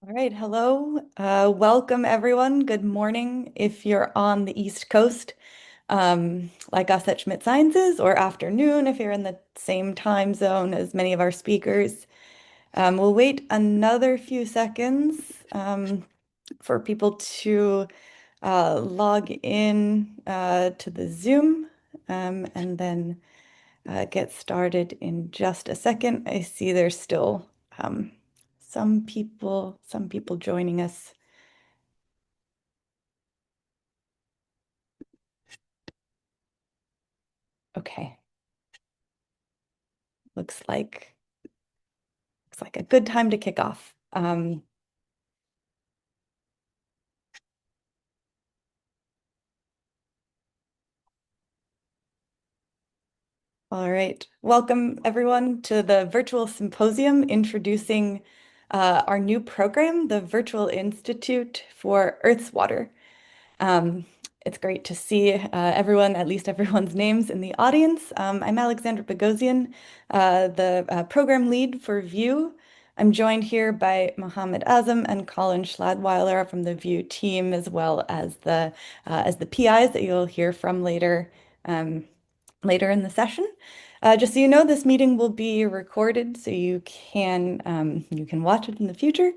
All right, hello. Welcome everyone. Good morning if you're on the East Coast, like us at Schmidt Sciences, or afternoon if you're in the same time zone as many of our speakers. We'll wait another few seconds for people to log in to the Zoom and then get started in just a second. I see there's still some people joining us. Okay, looks like a good time to kick off. All right, welcome everyone to the virtual symposium introducing our new program, the Virtual Institute for Earth's Water. Um, it's great to see everyone, at least everyone's names in the audience. I'm Alexandra Boghosian, the program lead for VIEW. I'm joined here by Mohammad Ahzam and Collin Schladweiler from the VIEW team, as well as the PIs that you'll hear from um, later in the session. Just so you know, this meeting will be recorded, so you can watch it in the future.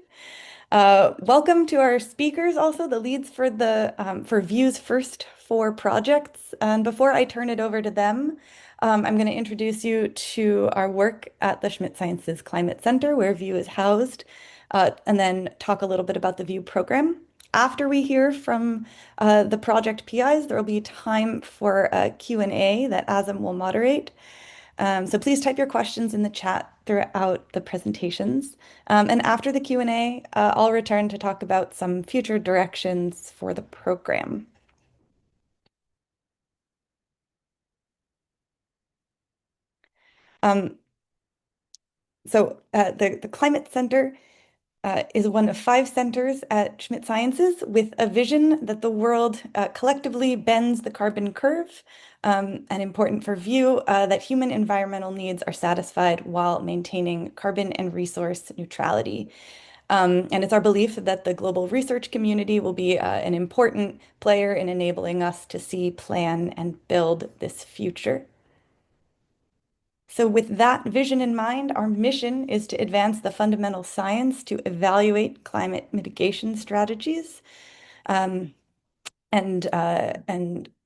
Welcome to our speakers, also the leads for the for View's first four projects. And before I turn it over to them, I'm going to introduce you to our work at the Schmidt Sciences Climate Center, where View is housed, and then talk a little bit about the View program. After we hear from the project PIs, there will be time for a Q&A that Ahzam will moderate. So please type your questions in the chat throughout the presentations. And after the Q&A, I'll return to talk about some future directions for the program. Um, the Climate Center is one of five centers at Schmidt Sciences with a vision that the world collectively bends the carbon curve, and important for View, that human environmental needs are satisfied while maintaining carbon and resource neutrality. And it's our belief that the global research community will be an important player in enabling us to see, plan, and build this future. So with that vision in mind, our mission is to advance the fundamental science to evaluate climate mitigation strategies. Um, and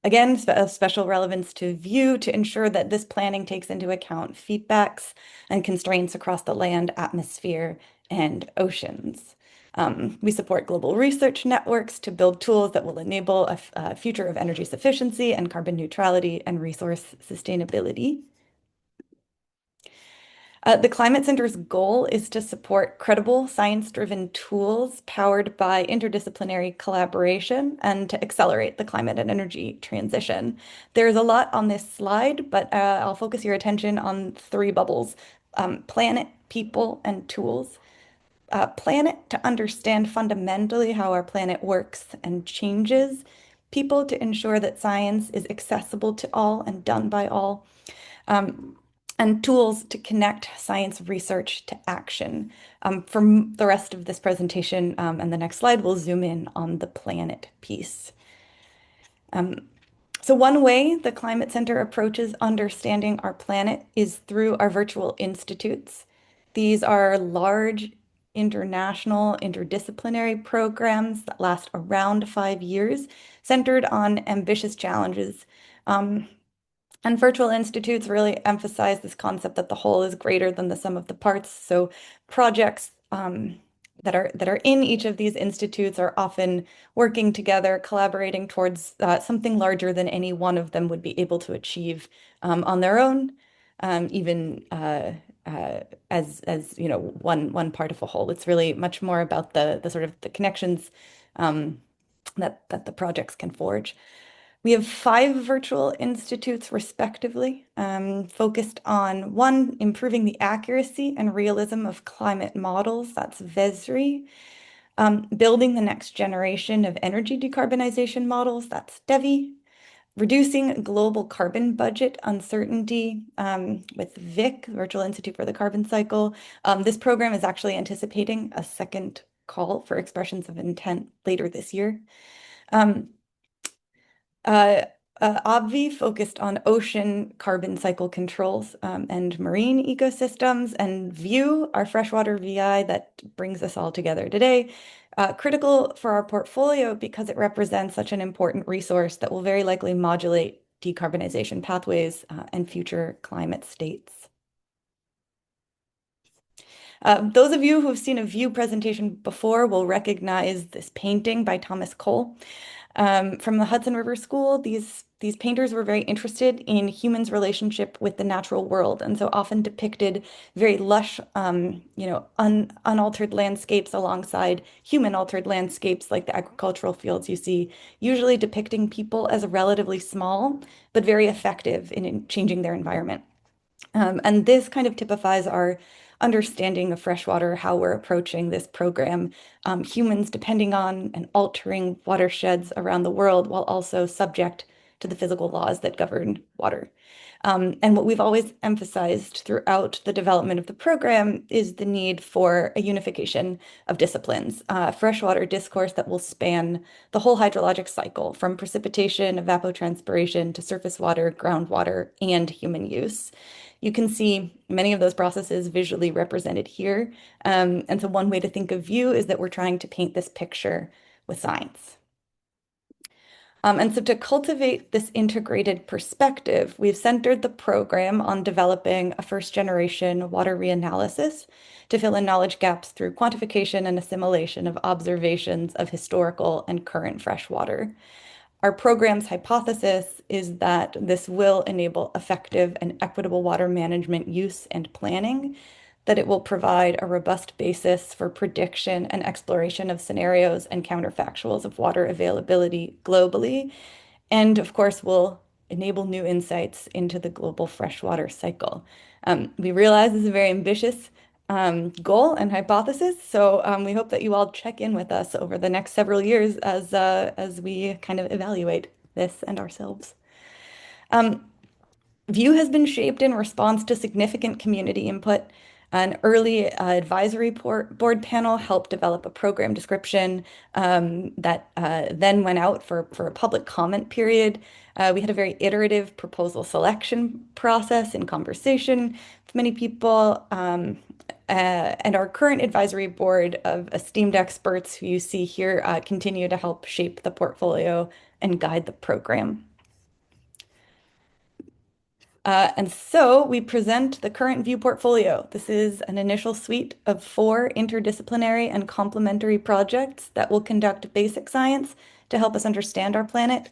again, of special relevance to View to ensure that this planning takes into account feedbacks and constraints across the land, atmosphere, and oceans. We support global research networks to build tools that will enable a future of energy sufficiency and carbon neutrality and resource sustainability. The Climate Center's goal is to support credible, science-driven tools powered by interdisciplinary collaboration and to accelerate the climate and energy transition. There's a lot on this slide, but I'll focus your attention on three bubbles: planet, people, and tools. Planet, to understand fundamentally how our planet works and changes. People, to ensure that science is accessible to all and done by all. Um, and tools to connect science research to action. For the rest of this presentation and the next slide, we'll zoom in on the planet piece. So one way the Climate Center approaches understanding our planet is through our virtual institutes. These are large international interdisciplinary programs that last around 5 years, centered on ambitious challenges. And virtual institutes really emphasize this concept that the whole is greater than the sum of the parts. So projects that are in each of these institutes are often working together, collaborating towards something larger than any one of them would be able to achieve on their own, even as one part of a whole. It's really much more about the sort of the connections that the projects can forge. We have five virtual institutes, respectively, focused on one, improving the accuracy and realism of climate models. That's VESRI. Building the next generation of energy decarbonization models. That's DEVI. Reducing global carbon budget uncertainty with VIC, Virtual Institute for the Carbon Cycle. This program is actually anticipating a second call for expressions of intent later this year. Um, Obvi focused on ocean carbon cycle controls and marine ecosystems, and View, our freshwater VI that brings us all together today, critical for our portfolio because it represents such an important resource that will very likely modulate decarbonization pathways and future climate states. Those of you who've seen a View presentation before will recognize this painting by Thomas Cole. From the Hudson River School, these painters were very interested in humans' relationship with the natural world, and so often depicted very lush, unaltered landscapes alongside human-altered landscapes like the agricultural fields you see, usually depicting people as relatively small, but very effective in changing their environment. And this kind of typifies our understanding of freshwater, how we're approaching this program. Humans depending on and altering watersheds around the world while also subject to the physical laws that govern water. And what we've always emphasized throughout the development of the program is the need for a unification of disciplines, freshwater discourse that will span the whole hydrologic cycle, from precipitation, evapotranspiration to surface water, groundwater, and human use. You can see many of those processes visually represented here. And so one way to think of View is that we're trying to paint this picture with science. And so to cultivate this integrated perspective, we've centered the program on developing a first-generation water reanalysis to fill in knowledge gaps through quantification and assimilation of observations of historical and current freshwater. Our program's hypothesis is that this will enable effective and equitable water management use and planning, that it will provide a robust basis for prediction and exploration of scenarios and counterfactuals of water availability globally, and of course will enable new insights into the global freshwater cycle. We realize this is a very ambitious goal and hypothesis, so we hope that you all check in with us over the next several years as we kind of evaluate this and ourselves. View has been shaped in response to significant community input. An early advisory board panel helped develop a program description that then went out for a public comment period. We had a very iterative proposal selection process in conversation with many people. And our current advisory board of esteemed experts who you see here continue to help shape the portfolio and guide the program. And so we present the current View portfolio. This is an initial suite of 4 interdisciplinary and complementary projects that will conduct basic science to help us understand our planet,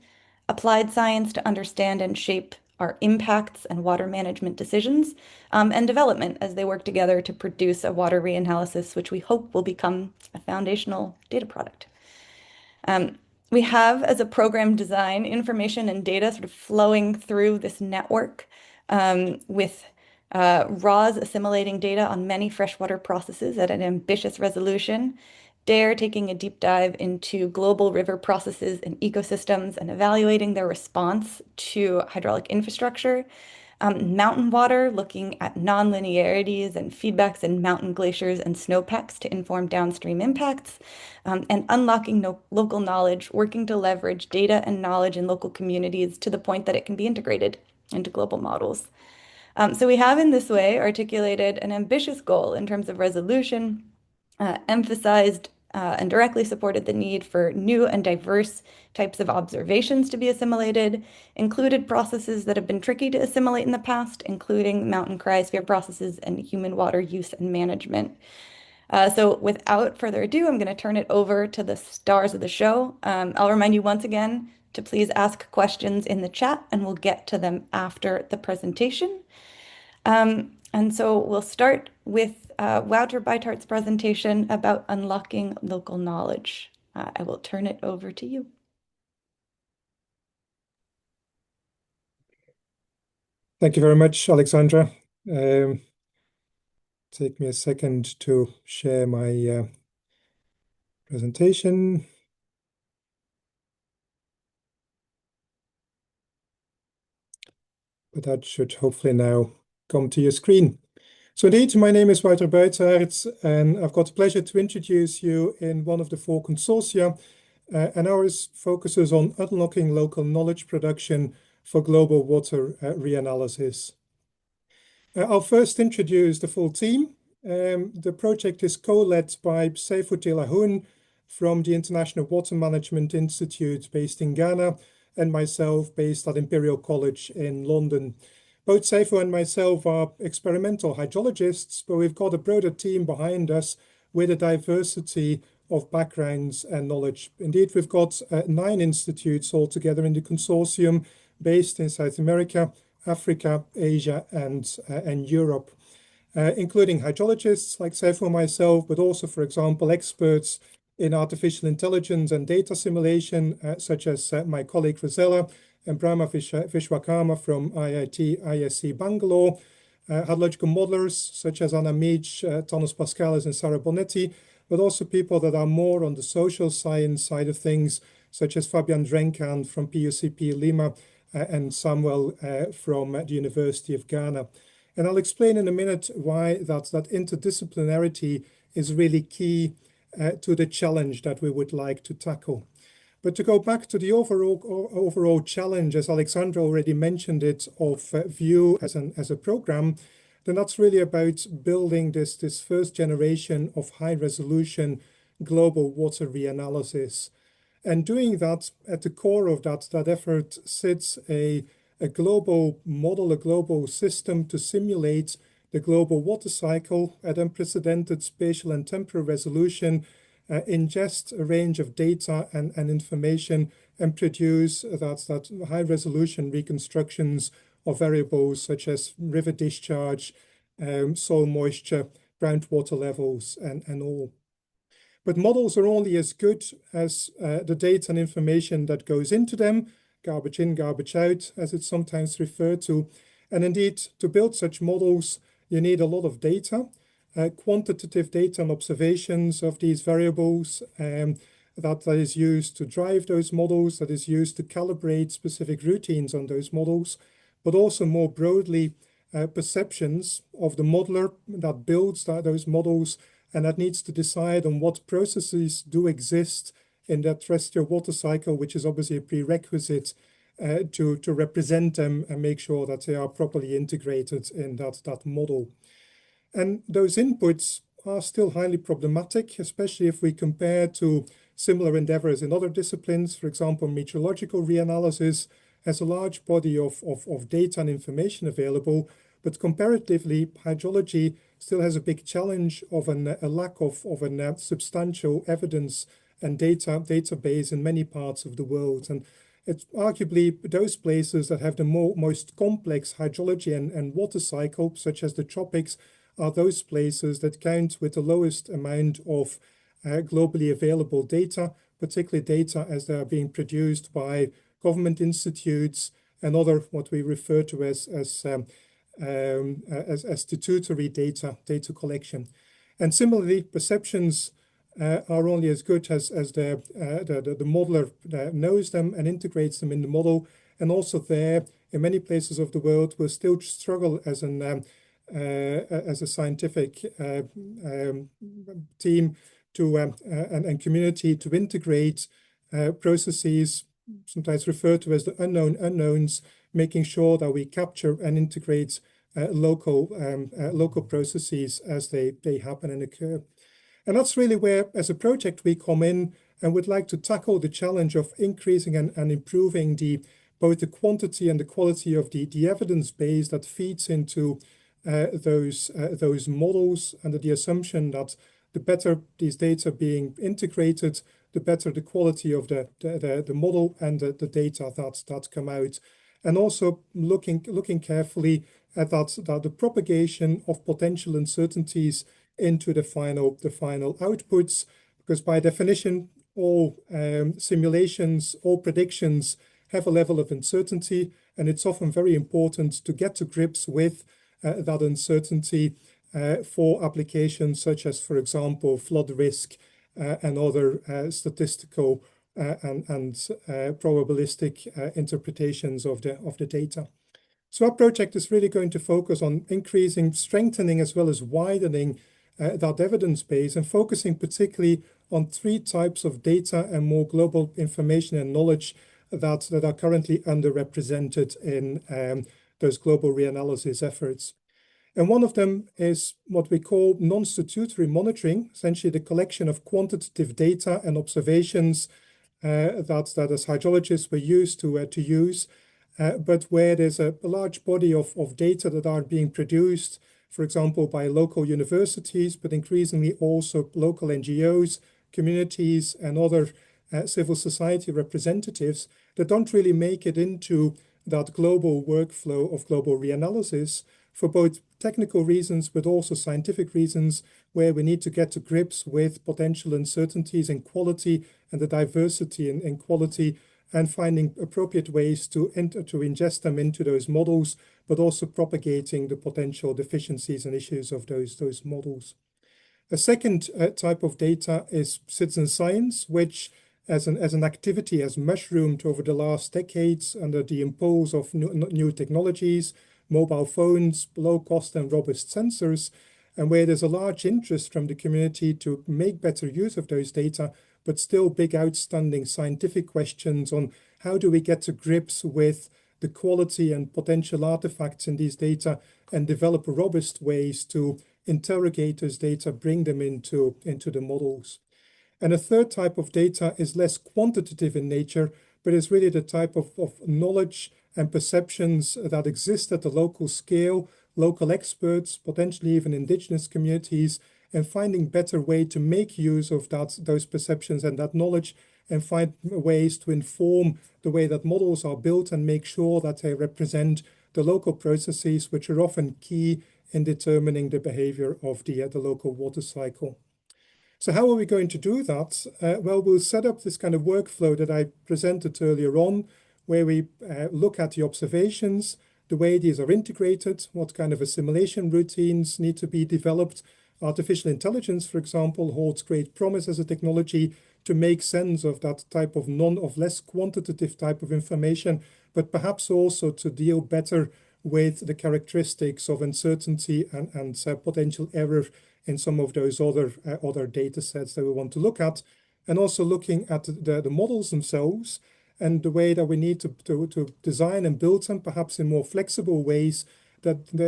applied science to understand and shape our impacts and water management decisions, and development as they work together to produce a water reanalysis, which we hope will become a foundational data product. We have, as a program design, information and data sort of flowing through this network with RAWs assimilating data on many freshwater processes at an ambitious resolution, DARE taking a deep dive into global river processes and ecosystems and evaluating their response to hydraulic infrastructure, Mountain Water looking at nonlinearities and feedbacks in mountain glaciers and snowpacks to inform downstream impacts, and Unlocking Local Knowledge, working to leverage data and knowledge in local communities to the point that it can be integrated into global models. So we have in this way articulated an ambitious goal in terms of resolution, emphasized and directly supported the need for new and diverse types of observations to be assimilated, included processes that have been tricky to assimilate in the past, including mountain cryosphere processes and human water use and management. So without further ado, I'm going to turn it over to the stars of the show. I'll remind you once again to please ask questions in the chat, and we'll get to them after the presentation. And so we'll start with Wouter Buytaert's presentation about unlocking local knowledge. I will turn it over to you. Thank you very much, Alexandra. Take me a second to share my presentation. But that should hopefully now come to your screen. So indeed, my name is Wouter Buytaert, and I've got the pleasure to introduce you in one of the four consortia, and ours focuses on unlocking local knowledge production for global water reanalysis. I'll first introduce the full team. The project is co-led by Seifo Telahun from the International Water Management Institute based in Ghana, and myself based at Imperial College in London. Both Seifo and myself are experimental hydrologists, but we've got a broader team behind us with a diversity of backgrounds and knowledge. Indeed, we've got 9 institutes altogether in the consortium based in South America, Africa, Asia, and Europe, including hydrologists like Seifo and myself, but also, for example, experts in artificial intelligence and data simulation, such as my colleague Rosella and Brahma Vishwakarma from IIT ISC Bangalore, hydrological modelers such as Anna Meach, Thomas Pascalis, and Sarah Bonetti, but also people that are more on the social science side of things, such as Fabian Drenkan from PUCP Lima and Samuel from the University of Ghana. And I'll explain in a minute why that interdisciplinarity is really key to the challenge that we would like to tackle. But to go back to the overall challenge, as Alexandra already mentioned it, of VIEW as a program, then that's really about building this first generation of high resolution global water reanalysis. And doing that, at the core of that effort sits a global model, a global system to simulate the global water cycle at unprecedented spatial and temporal resolution, ingest a range of data and information, and produce that high resolution reconstructions of variables such as river discharge, soil moisture, groundwater levels, and all. But models are only as good as the data and information that goes into them, garbage in, garbage out, as it's sometimes referred to. And indeed, to build such models, you need a lot of data, quantitative data and observations of these variables that is used to drive those models, that is used to calibrate specific routines on those models, but also more broadly, perceptions of the modeler that builds those models and that needs to decide on what processes do exist in that terrestrial water cycle, which is obviously a prerequisite to represent them and make sure that they are properly integrated in that model. And those inputs are still highly problematic, especially if we compare to similar endeavors in other disciplines. For example, meteorological reanalysis has a large body of data and information available, but comparatively, hydrology still has a big challenge of a lack of a substantial evidence and database in many parts of the world. And it's arguably those places that have the most complex hydrology and water cycle, such as the tropics, are those places that count with the lowest amount of globally available data, particularly data as they are being produced by government institutes and other what we refer to as statutory data collection. And similarly, perceptions are only as good as the modeler knows them and integrates them in the model. And also there, in many places of the world, we'll still struggle as a scientific team and community to integrate processes sometimes referred to as the unknown unknowns, making sure that we capture and integrate local processes as they happen and occur. And that's really where, as a project, we come in and would like to tackle the challenge of increasing and improving both the quantity and the quality of the evidence base that feeds into those models, under the assumption that the better these data being integrated, the better the quality of the model and the data that come out. And also looking carefully at the propagation of potential uncertainties into the final outputs, because by definition, all simulations, all predictions have a level of uncertainty, and it's often very important to get to grips with that uncertainty for applications such as, for example, flood risk and other statistical and probabilistic interpretations of the data. So our project is really going to focus on increasing, strengthening, as well as widening that evidence base, and focusing particularly on three types of data and more global information and knowledge that are currently underrepresented in those global reanalysis efforts. And one of them is what we call non-statutory monitoring, essentially the collection of quantitative data and observations that as hydrologists we're used to use, but where there's a large body of data that are being produced, for example, by local universities, but increasingly also local NGOs, communities, and other civil society representatives that don't really make it into that global workflow of global reanalysis for both technical reasons, but also scientific reasons, where we need to get to grips with potential uncertainties in quality and the diversity in quality, and finding appropriate ways to ingest them into those models, but also propagating the potential deficiencies and issues of those models. A second type of data is citizen science, which as an activity has mushroomed over the last decades under the impulse of new technologies, mobile phones, low cost and robust sensors, and where there's a large interest from the community to make better use of those data, but still big outstanding scientific questions on how do we get to grips with the quality and potential artifacts in these data and develop robust ways to interrogate those data, bring them into the models. And a third type of data is less quantitative in nature, but is really the type of knowledge and perceptions that exist at the local scale, local experts, potentially even indigenous communities, and finding better way to make use of those perceptions and that knowledge, and find ways to inform the way that models are built and make sure that they represent the local processes, which are often key in determining the behavior of the local water cycle. So how are we going to do that? Well, we'll set up this kind of workflow that I presented earlier on, where we look at the observations, the way these are integrated, what kind of assimilation routines need to be developed. Artificial intelligence, for example, holds great promise as a technology to make sense of that type of less quantitative type of information, but perhaps also to deal better with the characteristics of uncertainty and potential error in some of those other data sets that we want to look at, and also looking at the models themselves and the way that we need to design and build them, perhaps in more flexible ways,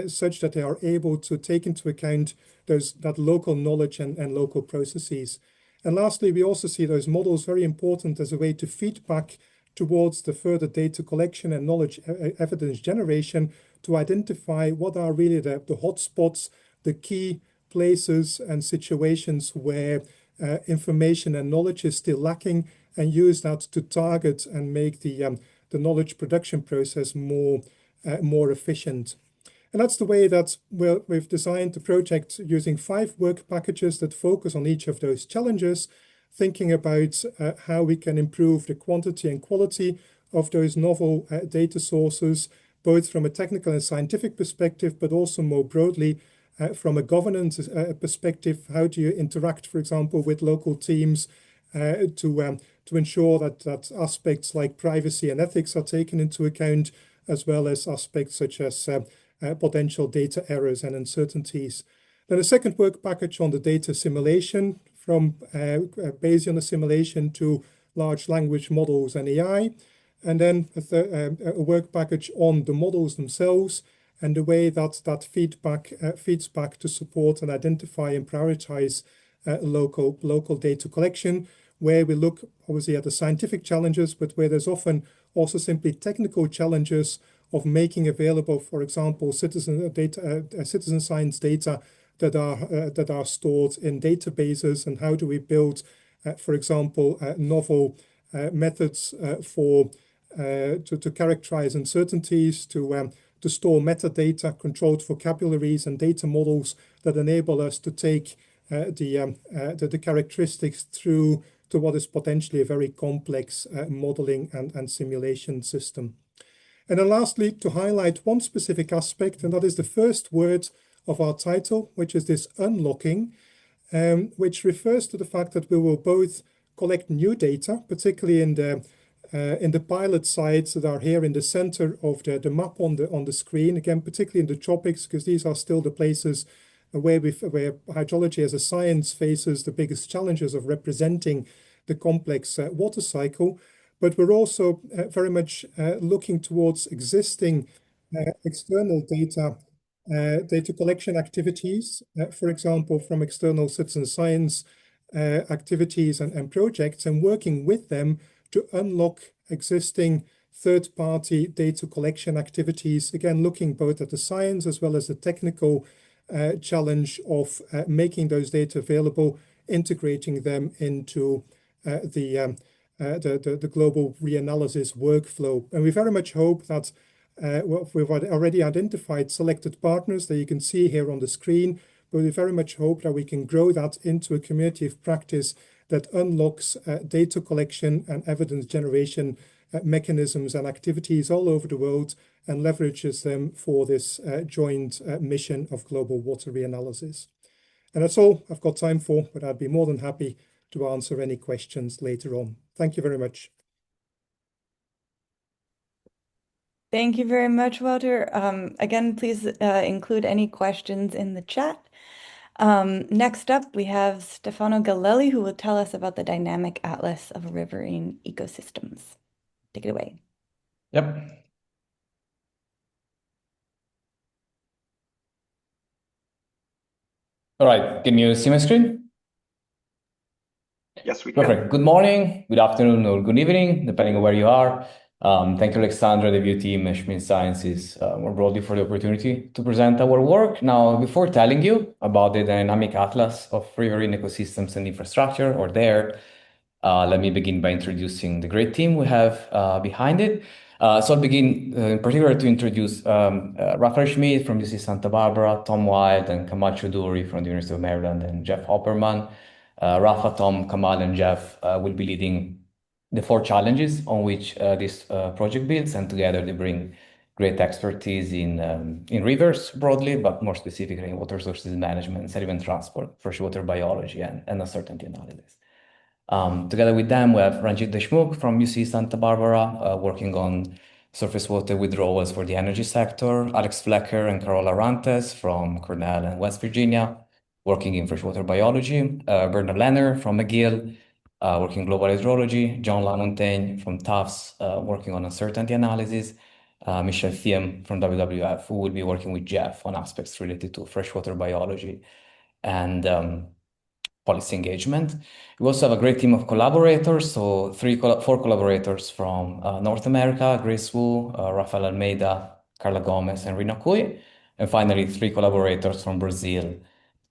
such that they are able to take into account that local knowledge and local processes. And lastly, we also see those models very important as a way to feedback towards the further data collection and knowledge evidence generation to identify what are really the hotspots, the key places and situations where information and knowledge is still lacking, and use that to target and make the knowledge production process more efficient. And that's the way that we've designed the project, using 5 work packages that focus on each of those challenges, thinking about how we can improve the quantity and quality of those novel data sources, both from a technical and scientific perspective, but also more broadly from a governance perspective. How do you interact, for example, with local teams to ensure that aspects like privacy and ethics are taken into account, as well as aspects such as potential data errors and uncertainties. Then a second work package on the data assimilation, from Bayesian assimilation to large language models and AI. And then a work package on the models themselves and the way that feedback feeds back to support and identify and prioritize local data collection, where we look obviously at the scientific challenges, but where there's often also simply technical challenges of making available, for example, citizen science data that are stored in databases, and how do we build, for example, novel methods to characterize uncertainties, to store metadata, controlled vocabularies, and data models that enable us to take the characteristics through to what is potentially a very complex modeling and simulation system. And then lastly, to highlight one specific aspect, and that is the first word of our title, which is this unlocking, which refers to the fact that we will both collect new data, particularly in the in the pilot sites that are here in the center of the map on the screen, again, particularly in the tropics, because these are still the places where hydrology as a science faces the biggest challenges of representing the complex water cycle. But we're also very much looking towards existing external data collection activities, for example, from external citizen science activities and projects, and working with them to unlock existing third-party data collection activities, again, looking both at the science as well as the technical challenge of making those data available, integrating them into the global reanalysis workflow. And we very much hope that we've already identified selected partners that you can see here on the screen, but we very much hope that we can grow that into a community of practice that unlocks data collection and evidence generation mechanisms and activities all over the world and leverages them for this joint mission of global water reanalysis. And that's all I've got time for, but I'd be more than happy to answer any questions later on. Thank you very much. Thank you very much, Wouter. Again, please include any questions in the chat. Next up, we have Stefano Galelli, who will tell us about the dynamic atlas of riverine ecosystems. Take it away. Yep. All right, can you see my screen? Yes, we can. Perfect. Good morning, good afternoon, or good evening, depending on where you are. Thank you, Alexandra, the VIEW team, and Schmidt Sciences, more broadly for the opportunity to present our work. Now, before telling you about the dynamic atlas of riverine ecosystems and infrastructure, or DARE, let me begin by introducing the great team we have behind it. So I'll begin in particular to introduce Raphael Schmidt from UC Santa Barbara, Tom Wild and Kamal Choudhury from the University of Maryland, and Jeff Hopperman. Rafa, Tom, Kamal, and Jeff will be leading the 4 challenges on which this project builds, and together they bring great expertise in rivers broadly, but more specifically in water sources management, sediment transport, freshwater biology, and uncertainty analysis. Together with them, we have Ranjit Deshmukh from UC Santa Barbara, working on surface water withdrawals for the energy sector, Alex Flecker and Carola Rantes from Cornell and West Virginia, working in freshwater biology, Bernard Lenner from McGill, working global hydrology, John Lamontagne from Tufts, working on uncertainty analysis, Michel Thiem from WWF, who will be working with Jeff on aspects related to freshwater biology and policy engagement. We also have a great team of collaborators, so 4 collaborators from North America, Grace Wu, Rafael Almeida, Carla Gomez, and Rina Cui, and finally 3 collaborators from Brazil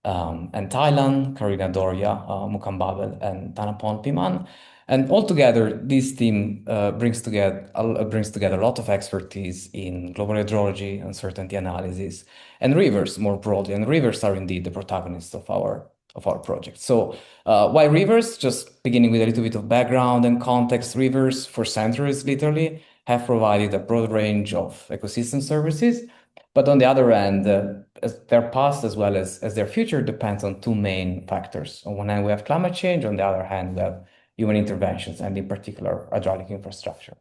and Thailand, Karina Doria, Mukambabel, and Tanapon Piman. And altogether, this team brings together a lot of expertise in global hydrology, uncertainty analysis, and rivers more broadly. And rivers are indeed the protagonists of our project. So why rivers? Just beginning with a little bit of background and context, rivers for centuries literally have provided a broad range of ecosystem services. But on the other hand, their past as well as their future depends on 2 main factors. On one hand, we have climate change. On the other hand, we have human interventions, and in particular, hydraulic infrastructure.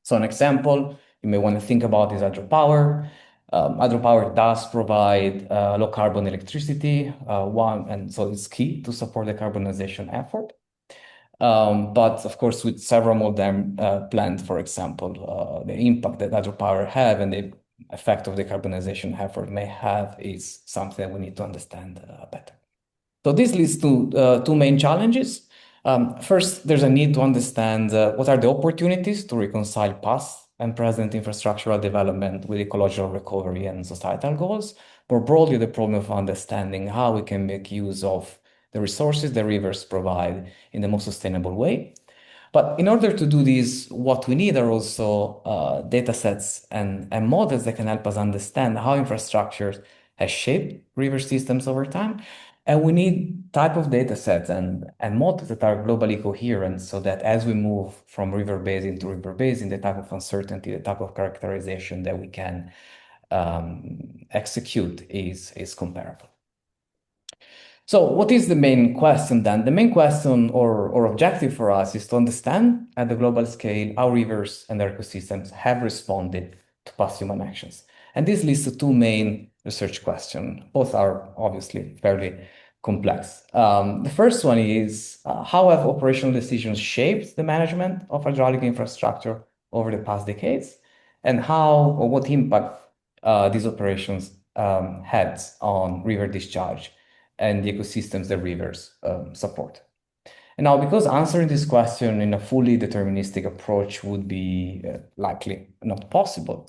So an example you may want to think about is hydropower. Hydropower does provide low carbon electricity, and so it's key to support the carbonization effort. But of course, with several modern plants, for example, the impact that hydropower have and the effect of the carbonization effort may have is something that we need to understand better. So this leads to 2 main challenges. First, there's a need to understand what are the opportunities to reconcile past and present infrastructural development with ecological recovery and societal goals. More broadly, the problem of understanding how we can make use of the resources the rivers provide in the most sustainable way. But in order to do this, what we need are also data sets and models that can help us understand how infrastructure has shaped river systems over time. And we need type of data sets and models that are globally coherent so that as we move from river basin to river basin, the type of uncertainty, the type of characterization that we can execute is comparable. So what is the main question then? The main question or objective for us is to understand at the global scale how rivers and their ecosystems have responded to past human actions. And this leads to two main research questions. Both are obviously fairly complex. The first one is how have operational decisions shaped the management of hydraulic infrastructure over the past decades? And how or what impact these operations had on river discharge and the ecosystems that rivers support. And now, because answering this question in a fully deterministic approach would be likely not possible,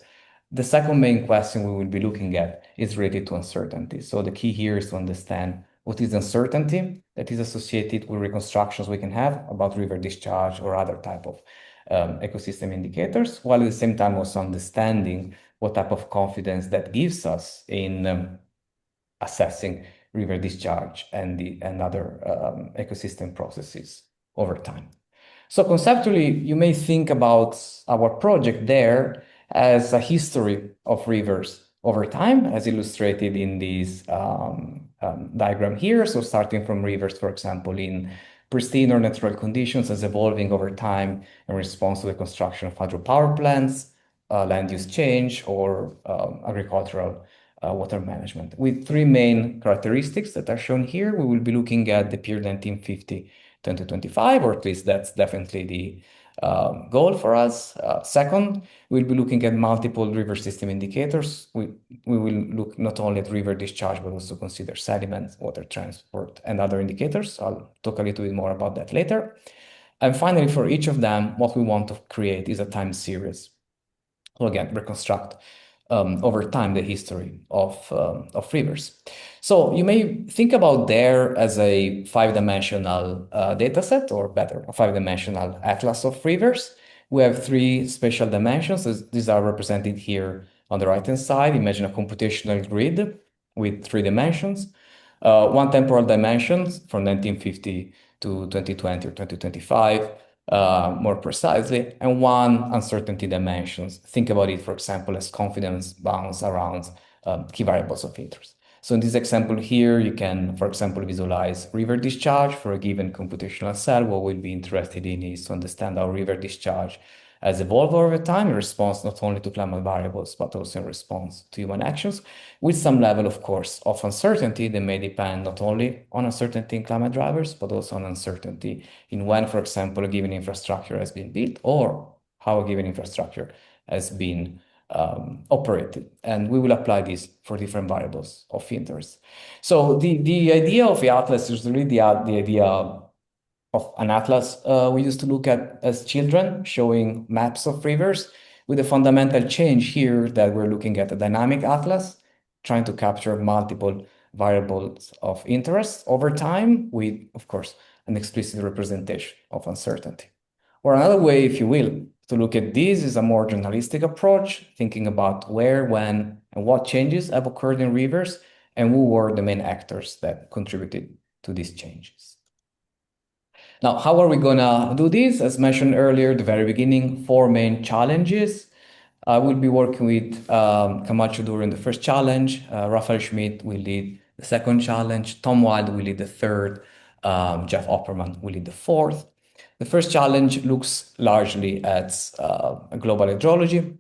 the second main question we will be looking at is related to uncertainty. So the key here is to understand what is the uncertainty that is associated with reconstructions we can have about river discharge or other type of ecosystem indicators, while at the same time also understanding what type of confidence that gives us in assessing river discharge and other ecosystem processes over time. So conceptually, you may think about our project there as a history of rivers over time, as illustrated in this diagram here. So starting from rivers, for example, in pristine or natural conditions as evolving over time in response to the construction of hydropower plants, land use change, or agricultural water management. With three main characteristics that are shown here, we will be looking at the period 1950 to 2025, or at least that's definitely the goal for us. Second, we'll be looking at multiple river system indicators. We will look not only at river discharge, but also consider sediments, water transport, and other indicators. I'll talk a little bit more about that later. And finally, for each of them, what we want to create is a time series. So again, reconstruct over time the history of rivers. So you may think about there as a five-dimensional data set, or better, a five-dimensional atlas of rivers. We have three spatial dimensions. These are represented here on the right-hand side. Imagine a computational grid with three dimensions. One temporal dimension from 1950 to 2020 or 2025, more precisely, and one uncertainty dimensions. Think about it, for example, as confidence bounds around key variables of interest. So in this example here, you can, for example, visualize river discharge for a given computational cell. What we'll be interested in is to understand how river discharge has evolved over time in response not only to climate variables, but also in response to human actions, with some level, of course, of uncertainty that may depend not only on uncertainty in climate drivers, but also on uncertainty in when, for example, a given infrastructure has been built or how a given infrastructure has been operated. And we will apply this for different variables of interest. So the idea of the atlas is really the idea of an atlas we used to look at as children, showing maps of rivers, with a fundamental change here that we're looking at a dynamic atlas, trying to capture multiple variables of interest over time with, of course, an explicit representation of uncertainty. Or another way, if you will, to look at this is a more journalistic approach, thinking about where, when, and what changes have occurred in rivers, and who were the main actors that contributed to these changes. Now, how are we gonna do this? As mentioned earlier at the very beginning, four main challenges. I will be working with Camacho during the first challenge. Raphael Schmidt will lead the second challenge. Tom Wild will lead the third. Jeff Opperman will lead the fourth. The first challenge looks largely at global hydrology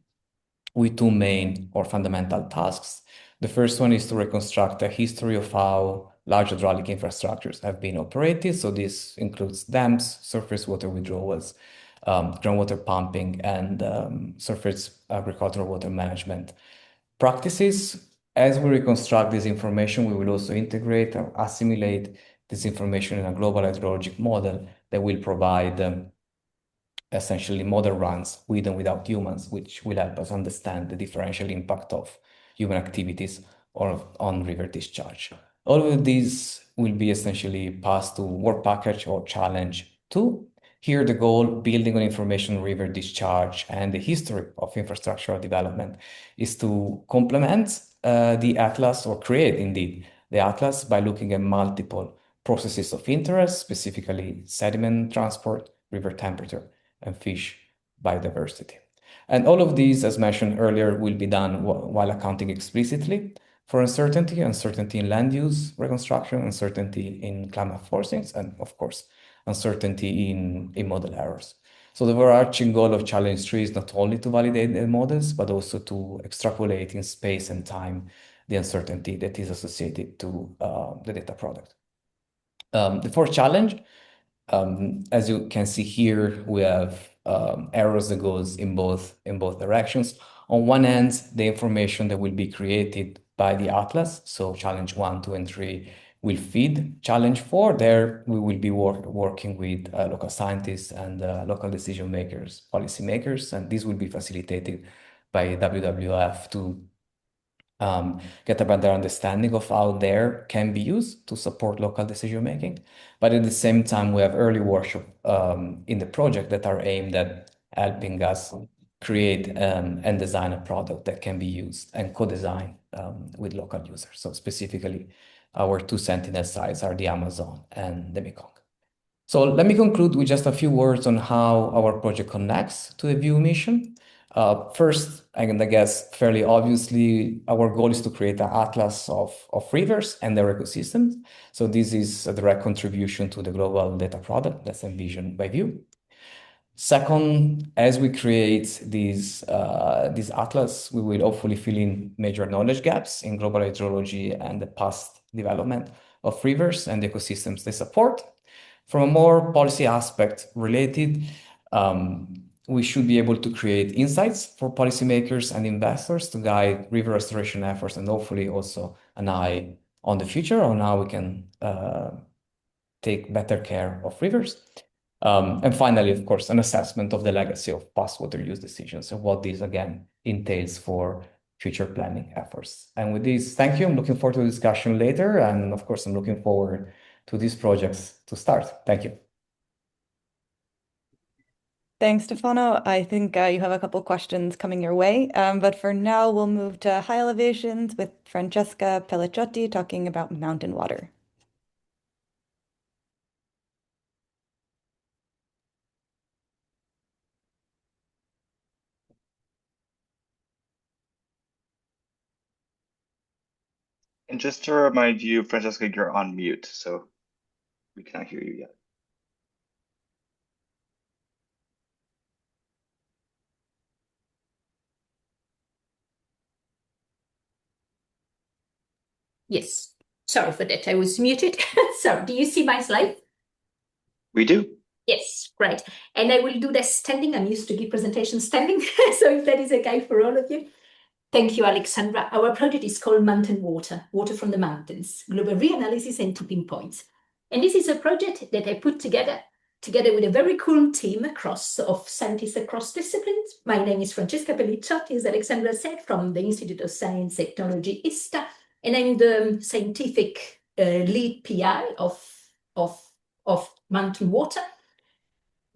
with two main or fundamental tasks. The first one is to reconstruct a history of how large hydraulic infrastructures have been operated. So this includes dams, surface water withdrawals, groundwater pumping, and surface agricultural water management practices. As we reconstruct this information, we will also integrate or assimilate this information in a global hydrologic model that will provide essentially model runs with and without humans, which will help us understand the differential impact of human activities on river discharge. All of these will be essentially passed to work package or challenge 2. Here, the goal, building on information on river discharge and the history of infrastructural development, is to complement the atlas, or create indeed the atlas, by looking at multiple processes of interest, specifically sediment transport, river temperature, and fish biodiversity. And all of these, as mentioned earlier, will be done while accounting explicitly for uncertainty, uncertainty in land use reconstruction, uncertainty in climate forcings, and of course, uncertainty in model errors. So the overarching goal of Challenge 3 is not only to validate the models, but also to extrapolate in space and time the uncertainty that is associated to the data product. The fourth challenge, as you can see here, we have errors that goes in both directions. On one end, the information that will be created by the atlas, so challenge 1, 2, and 3 will feed challenge 4. There we will be working with local scientists and local decision makers, policy makers, and this will be facilitated by WWF to get a better understanding of how there can be used to support local decision making. But at the same time, we have early workshop in the project that are aimed at helping us create and design a product that can be used and co-design with local users. So specifically, our two sentinel sites are the Amazon and the Mekong. So let me conclude with just a few words on how our project connects to the VIEW mission. First, and I guess fairly obviously, our goal is to create an atlas of rivers and their ecosystems. So this is a direct contribution to the global data product that's envisioned by VIEW. Second, as we create this atlas, we will hopefully fill in major knowledge gaps in global hydrology and the past development of rivers and the ecosystems they support. From a more policy aspect related, we should be able to create insights for policymakers and investors to guide river restoration efforts and hopefully also an eye on the future on how we can take better care of rivers. And finally, of course, an assessment of the legacy of past water use decisions and what this again entails for future planning efforts. And with this, thank you. I'm looking forward to the discussion later. And of course, I'm looking forward to these projects to start. Thank you. Thanks, Stefano. I think you have a couple questions coming your way. But for now, we'll move to high elevations with Francesca Pellicciotti talking about mountain water. And just to remind you, Francesca, you're on mute, so we cannot hear you yet. Yes, sorry for that. I was muted. So, do you see my slide? We do. Yes, great. And I will do this standing. I'm used to give presentations standing. So if that is okay for all of you. Thank you, Alexandra. Our project is called Mountain Water, Water from the Mountains, Global Reanalysis and Tipping Points. And this is a project that I put together with a very cool team of scientists across disciplines. My name is Francesca Pellicciotti, as Alexandra said, from the Institute of Science and Technology, ISTA, and I'm the scientific lead PI of Mountain Water.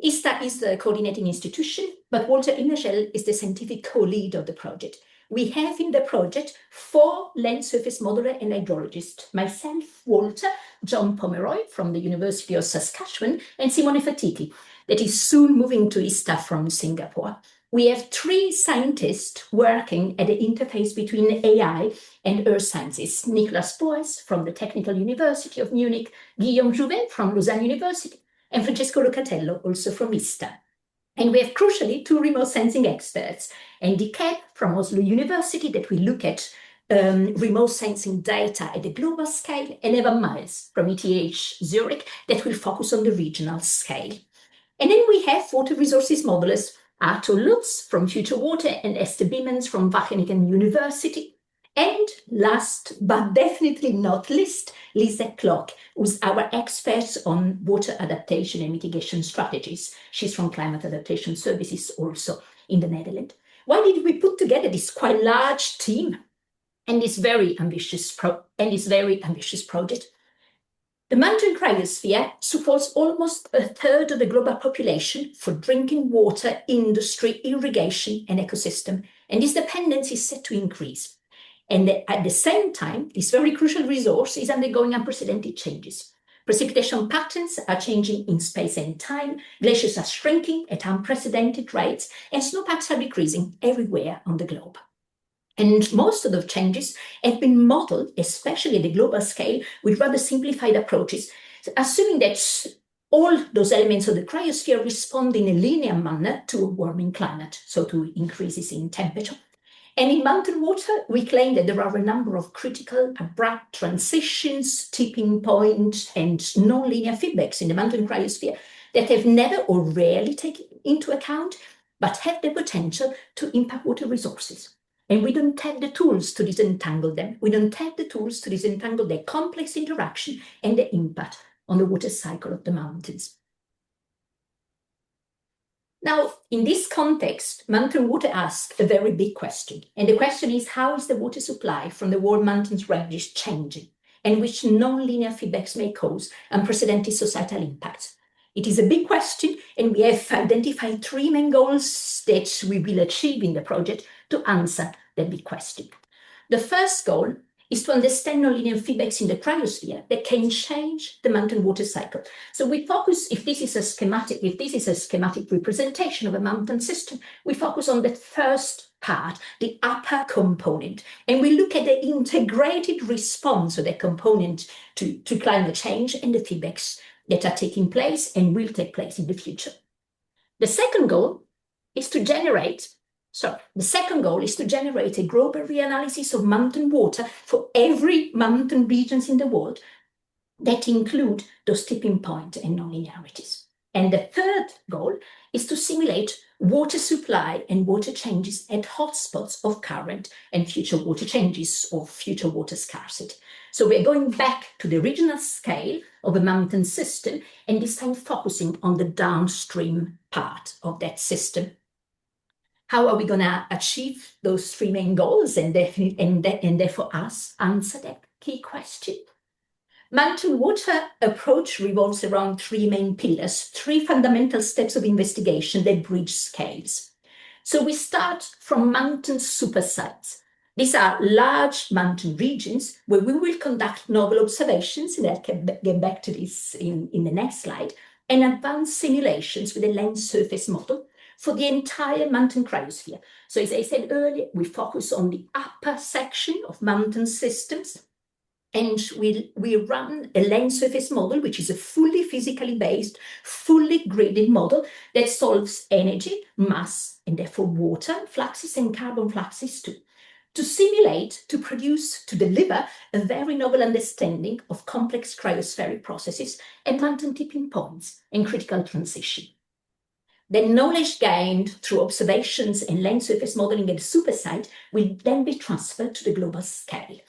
ISTA is the coordinating institution, but Wouter Innershell is the scientific co-lead of the project. We have in the project 4 land surface modeler and hydrologists, myself, Wouter, John Pomeroy from the University of Saskatchewan, and Simone Fatichi, that is soon moving to ISTA from Singapore. We have 3 scientists working at the interface between AI and earth sciences. Nicolas Boes from the Technical University of Munich, Guillaume Jouvet from Lausanne University, and Francesco Locatello, also from ISTA. And we have, crucially, 2 remote sensing experts, Andy Kebb from Oslo University, that will look at remote sensing data at the global scale, and Evan Miles from ETH Zurich, that will focus on the regional scale. And then we have water resources modelers, Arthur Lutz from Future Water and Esther Biemens from Wageningen University. And last but definitely not least, Lisa Klock, who's our expert on water adaptation and mitigation strategies. She's from Climate Adaptation Services, also in the Netherlands. Why did we put together this quite large team and this very ambitious project? The mountain cryosphere supports almost a third of the global population for drinking water, industry, irrigation, and ecosystem, and this dependency is set to increase. And at the same time, this very crucial resource is undergoing unprecedented changes. Precipitation patterns are changing in space and time, glaciers are shrinking at unprecedented rates, and snowpacks are decreasing everywhere on the globe. And most of the changes have been modeled, especially at the global scale, with rather simplified approaches, assuming that all those elements of the cryosphere respond in a linear manner to a warming climate, so to increases in temperature. And in mountain water, we claim that there are a number of critical, abrupt transitions, tipping points, and non-linear feedbacks in the mountain cryosphere that have never or rarely taken into account, but have the potential to impact water resources. And we don't have the tools to disentangle them. We don't have the tools to disentangle their complex interaction and the impact on the water cycle of the mountains. Now, in this context, mountain water asks a very big question. And the question is, how is the water supply from the world mountains ranges changing? And which non-linear feedbacks may cause unprecedented societal impacts? It is a big question, and we have identified 3 main goals that we will achieve in the project to answer that big question. The first goal is to understand nonlinear feedbacks in the cryosphere that can change the mountain water cycle. So we focus, if this is a schematic representation of a mountain system, we focus on the first part, the upper component, and we look at the integrated response of that component to climate change and the feedbacks that are taking place and will take place in the future. The second goal is to generate a global reanalysis of mountain water for every mountain regions in the world that include those tipping points and nonlinearities. And the third goal is to simulate water supply and water changes at hotspots of current and future water changes or future water scarcity. So we're going back to the regional scale of a mountain system, and this time focusing on the downstream part of that system. How are we going to achieve those 3 main goals and therefore answer that key question? Mountain water approach revolves around 3 main pillars, 3 fundamental steps of investigation that bridge scales. So we start from mountain supersites. These are large mountain regions where we will conduct novel observations, and I'll get back to this in the next slide, and advanced simulations with a land surface model for the entire mountain cryosphere. So as I said earlier, we focus on the upper section of mountain systems, and we run a land surface model, which is a fully physically based, fully gridded model that solves energy, mass, and therefore water fluxes and carbon fluxes too, to simulate, to produce, to deliver a very novel understanding of complex cryospheric processes and mountain tipping points and critical transition. The knowledge gained through observations and land surface modeling at the supersite will then be transferred to the global scale.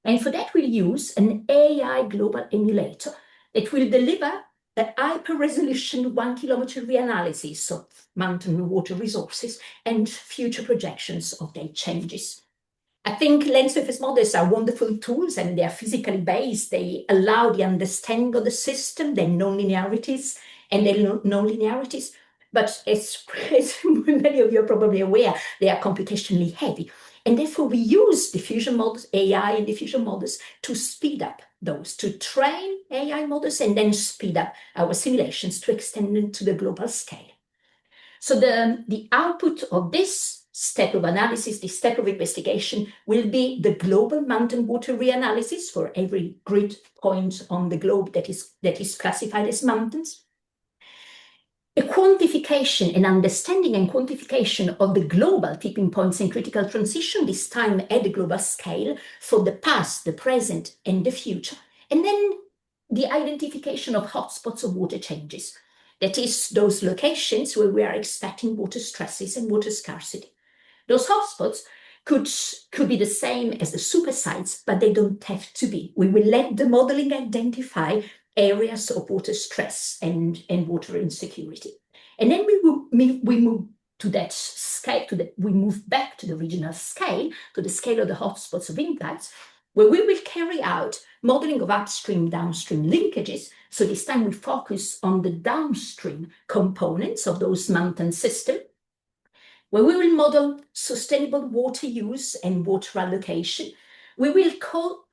And for that, we'll use an AI global emulator that will deliver a hyper-resolution 1 kilometer reanalysis of mountain water resources and future projections of their changes. I think land surface models are wonderful tools, and they are physically based. They allow the understanding of the system, their non-linearities and their non-linearities. But as many of you are probably aware, they are computationally heavy. And therefore, we use diffusion models, AI and diffusion models, to speed up those, to train AI models and then speed up our simulations to extend them to the global scale. So the output of this step of analysis, this step of investigation, will be the global mountain water reanalysis for every grid point on the globe that is classified as mountains. A quantification, an understanding and quantification of the global tipping points and critical transition, this time at the global scale, for the past, the present, and the future. And then the identification of hotspots of water changes. That is, those locations where we are expecting water stresses and water scarcity. Those hotspots could be the same as the supersites, but they don't have to be. We will let the modeling identify areas of water stress and water insecurity. And then we move to that scale, we move back to the regional scale, to the scale of the hotspots of impacts, where we will carry out modeling of upstream, downstream linkages. So this time we focus on the downstream components of those mountain systems, where we will model sustainable water use and water allocation. We will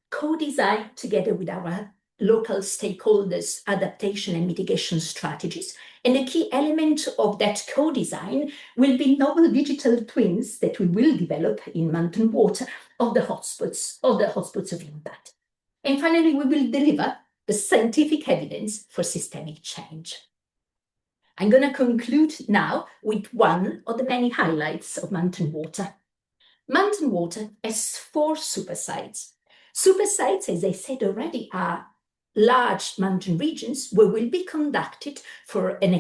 co-design together with our local stakeholders' adaptation and mitigation strategies. And a key element of that co-design will be novel digital twins that we will develop in mountain water of the hotspots of impact. And finally, we will deliver the scientific evidence for systemic change. I'm going to conclude now with one of the many highlights of mountain water. Mountain water has 4 super sites. Super sites, as I said already, are large mountain regions where will be conducted for an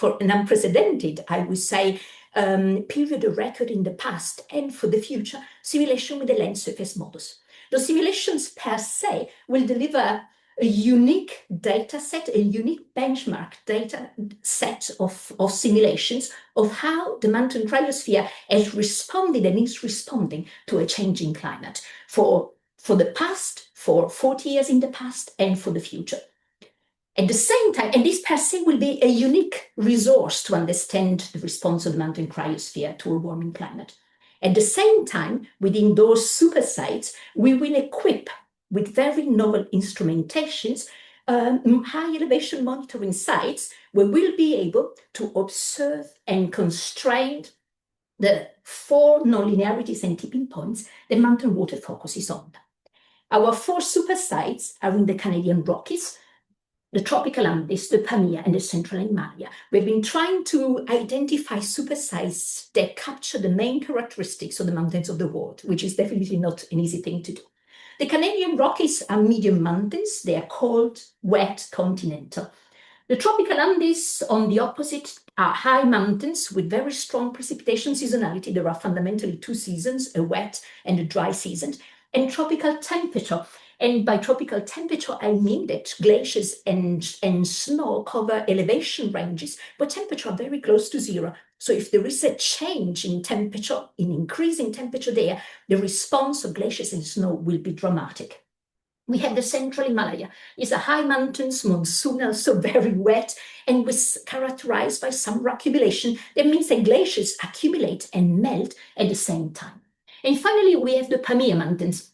unprecedented, I would say, period of record in the past and for the future, simulation with the land surface models. Those simulations per se will deliver a unique data set, a unique benchmark data set of simulations of how the mountain cryosphere has responded and is responding to a changing climate for the past, for 40 years in the past, and for the future. At the same time, and this per se will be a unique resource to understand the response of the mountain cryosphere to a warming climate. At the same time, within those super sites, we will equip with very novel instrumentations, high elevation monitoring sites, where we'll be able to observe and constrain the 4 nonlinearities and tipping points that mountain water focuses on. Our 4 super sites are in the Canadian Rockies, the tropical Andes, the Pamir, and the central Himalaya. We've been trying to identify super sites that capture the main characteristics of the mountains of the world, which is definitely not an easy thing to do. The Canadian Rockies are medium mountains. They are cold, wet, continental. The tropical Andes, on the opposite, are high mountains with very strong precipitation seasonality. There are fundamentally 2 seasons, a wet and a dry season, and tropical temperature. And by tropical temperature, I mean that glaciers and snow cover elevation ranges where temperature are very close to 0. So if there is a change in temperature, in increasing temperature there, the response of glaciers and snow will be dramatic. We have the central Himalaya. It's a high mountains, monsoonal, so very wet, and was characterized by some accumulation. That means that glaciers accumulate and melt at the same time. And finally, we have the Pamir Mountains.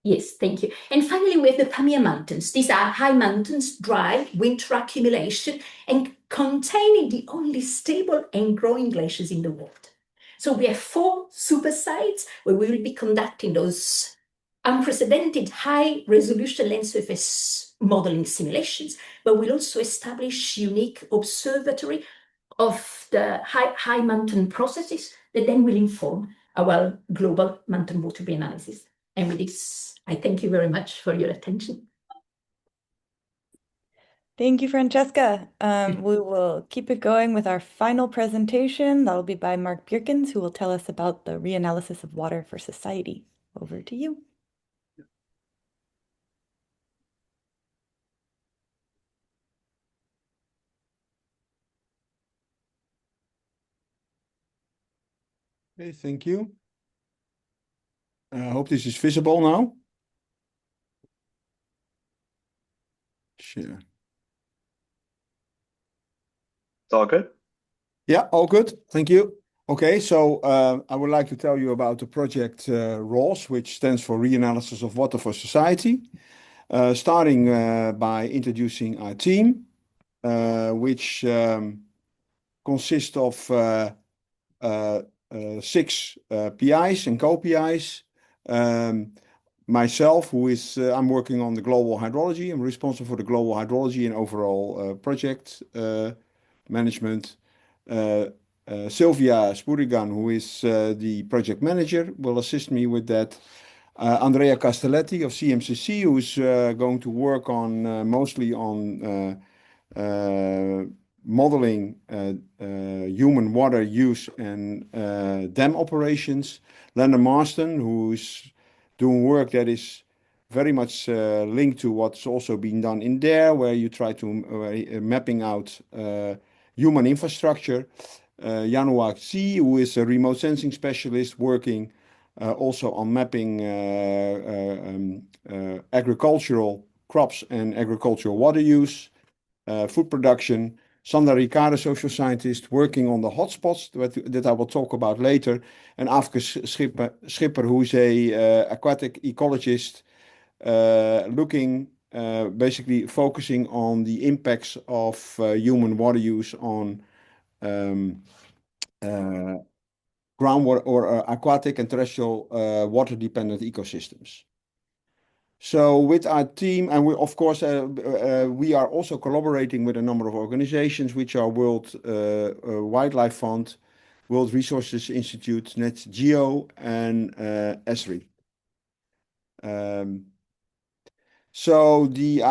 Yes, thank you. And finally, we have the Pamir Mountains. These are high mountains, dry, winter accumulation, and containing the only stable and growing glaciers in the world. So we have 4 super sites where we will be conducting those unprecedented high-resolution land surface modeling simulations, but we'll also establish unique observatory of the high mountain processes that then will inform our global mountain water reanalysis. And with this, I thank you very much for your attention. Thank you, Francesca. We will keep it going with our final presentation. That'll be by Marc Bierkens, who will tell us about the reanalysis of water for society. Over to you. Okay, thank you. I hope this is visible now. Sure. It's all good? Yeah, all good. Thank you. Okay, so I would like to tell you about the project RAWS, which stands for Reanalysis of Water for Society. Starting by introducing our team, which consists of 6 PIs and co-PIs. Myself, I'm working on the global hydrology. I'm responsible for the global hydrology and overall project management. Sylvia Spurigan, who is the project manager, will assist me with that. Andrea Castelletti of CMCC, who's going to work on mostly on modeling human water use and dam operations. Linda Marston, who's doing work that is very much linked to what's also being done in there, where you try to mapping out human infrastructure. Yanuak Xi, who is a remote sensing specialist working also on mapping agricultural crops and agricultural water use, food production. Sandra Ricardo, social scientist, working on the hotspots that I will talk about later. And Afke Schipper, who is a aquatic ecologist, basically focusing on the impacts of human water use on groundwater or aquatic and terrestrial water-dependent ecosystems. So with our team, and we, of course, we are also collaborating with a number of organizations, which are World Wildlife Fund, World Resources Institute, Net Geo, and ESRI. So the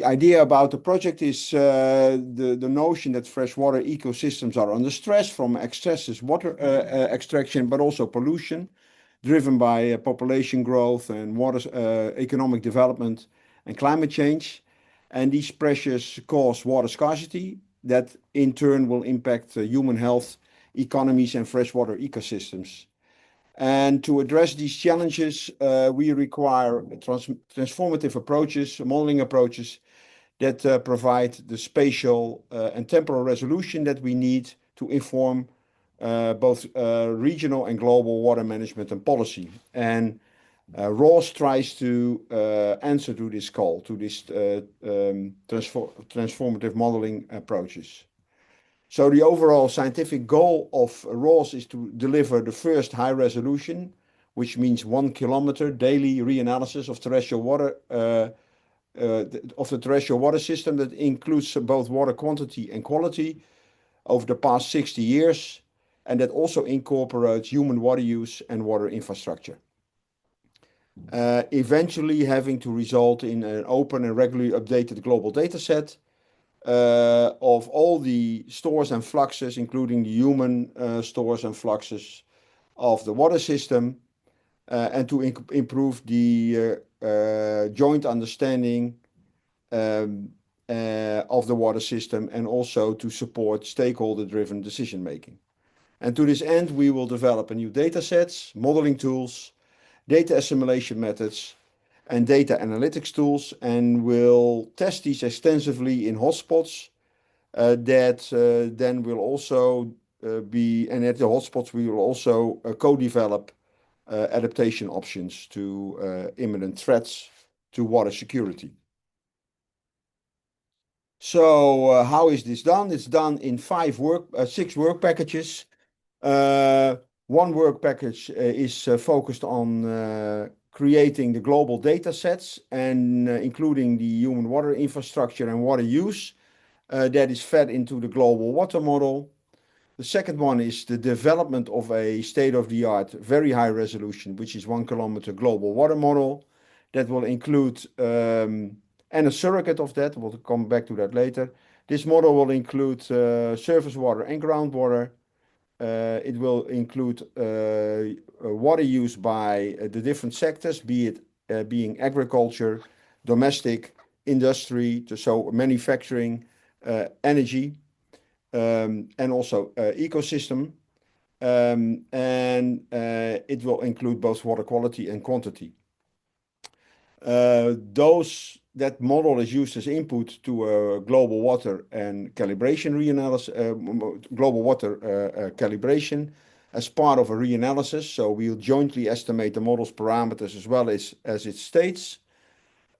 idea about the project is the notion that freshwater ecosystems are under stress from excessive water extraction, but also pollution, driven by population growth and water economic development and climate change. And these pressures cause water scarcity that in turn will impact human health, economies, and freshwater ecosystems. And to address these challenges, we require transformative approaches, modeling approaches that provide the spatial and temporal resolution that we need to inform both regional and global water management and policy. And ROS tries to answer to this call, to this transformative modeling approaches. So the overall scientific goal of ROS is to deliver the first high resolution, which means 1 kilometer daily reanalysis of terrestrial water, of the terrestrial water system that includes both water quantity and quality over the past 60 years, and that also incorporates human water use and water infrastructure. Eventually having to result in an open and regularly updated global data set of all the stores and fluxes, including the human stores and fluxes of the water system, and to improve the joint understanding of the water system, and also to support stakeholder-driven decision-making. And to this end, we will develop a new data sets, modeling tools, data assimilation methods, and data analytics tools, and we'll test these extensively in hotspots that then will also be, and at the hotspots we will also co-develop adaptation options to imminent threats to water security. So how is this done? It's done in 6 work packages. One work package is focused on creating the global data sets and including the human water infrastructure and water use that is fed into the global water model. The second one is the development of a state-of-the-art, very high resolution, which is 1 kilometer global water model that will include, and a surrogate of that, we'll come back to that later. This model will include surface water and groundwater. It will include water use by the different sectors, be it being agriculture, domestic, industry, so manufacturing, energy, and also ecosystem. And it will include both water quality and quantity. That model is used as input to a global water and calibration reanalysis, global water calibration as part of a reanalysis. So we'll jointly estimate the model's parameters as well as its states.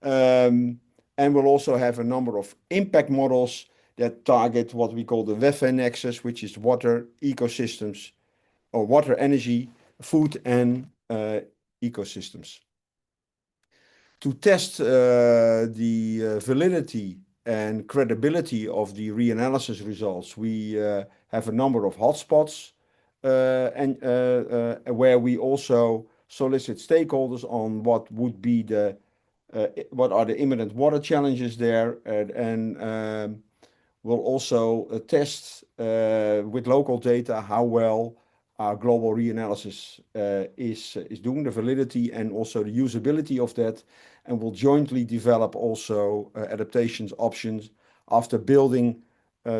And we'll also have a number of impact models that target what we call the WEF nexus, which is water, ecosystems, or water, energy, food, and ecosystems. To test the validity and credibility of the reanalysis results, we have a number of hotspots and where we also solicit stakeholders on what would be what are the imminent water challenges there, and we'll also test with local data how well our global reanalysis is doing, the validity and also the usability of that, and we'll jointly develop also adaptations options after building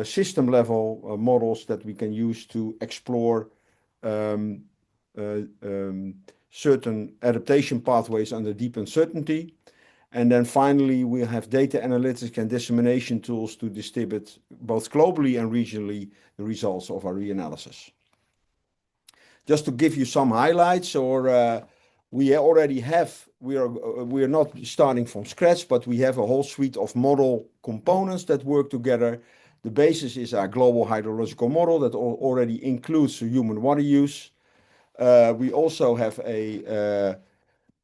system level models that we can use to explore certain adaptation pathways under deep uncertainty. And then finally, we have data analytics and dissemination tools to distribute both globally and regionally the results of our reanalysis. Just to give you some highlights, we already have we are not starting from scratch, but we have a whole suite of model components that work together. The basis is our global hydrological model that already includes human water use. We also have a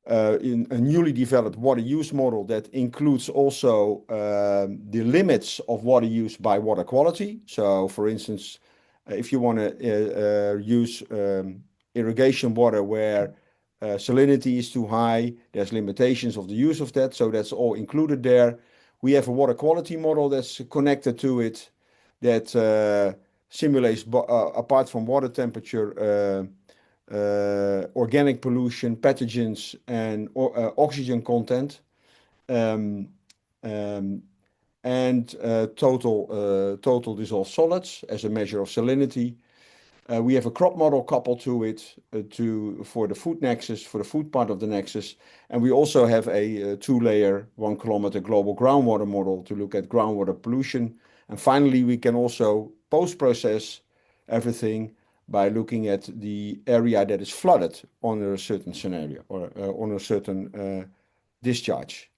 newly developed water use model that includes also the limits of water use by water quality. So, for instance, if you want to use irrigation water where salinity is too high, there's limitations of the use of that. So that's all included there. We have a water quality model that's connected to it that simulates, apart from water temperature, organic pollution, pathogens, and oxygen content, and total dissolved solids as a measure of salinity. We have a crop model coupled to it for the food nexus, for the food part of the nexus. And we also have a 2-layer, 1-kilometer global groundwater model to look at groundwater pollution. And finally, we can also post-process everything by looking at the area that is flooded under a certain scenario or on a certain discharge.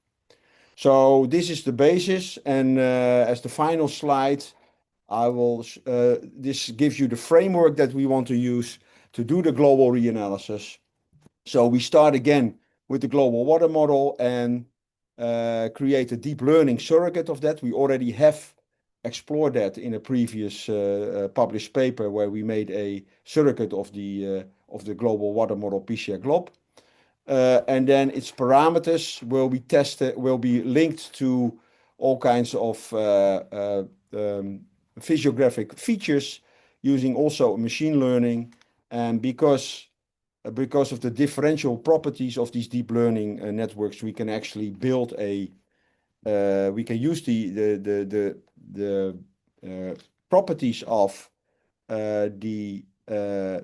So this is the basis. And as the final slide, this gives you the framework that we want to use to do the global reanalysis. So we start again with the global water model and create a deep learning surrogate of that. We already have explored that in a previous published paper where we made a surrogate of the global water model PCA Glob. And then its parameters will be tested, will be linked to all kinds of physiographic features using also machine learning. And because of the differential properties of these deep learning networks, we can actually build we can use the properties of the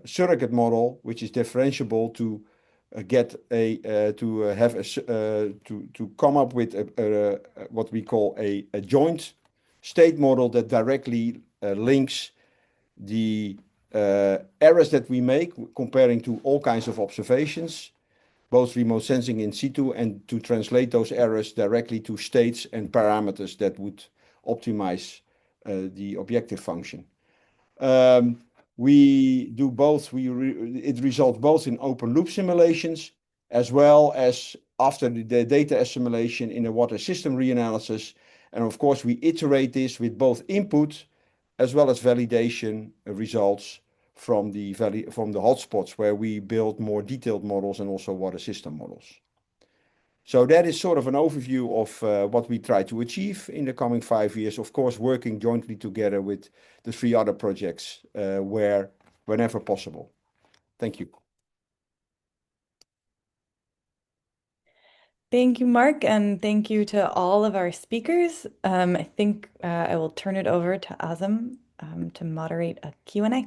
surrogate model, which is differentiable, to come up with what we call a joint state model that directly links the errors that we make comparing to all kinds of observations, both remote sensing in situ, and to translate those errors directly to states and parameters that would optimize the objective function. We do both. It results both in open loop simulations as well as after the data assimilation in a water system reanalysis. And of course, we iterate this with both input as well as validation results from the hotspots where we build more detailed models and also water system models. So that is sort of an overview of what we try to achieve in the coming 5 years, of course, working jointly together with the 3 other projects whenever possible. Thank you. Thank you, Marc, and thank you to all of our speakers. I think I will turn it over to Ahzam to moderate a Q&A.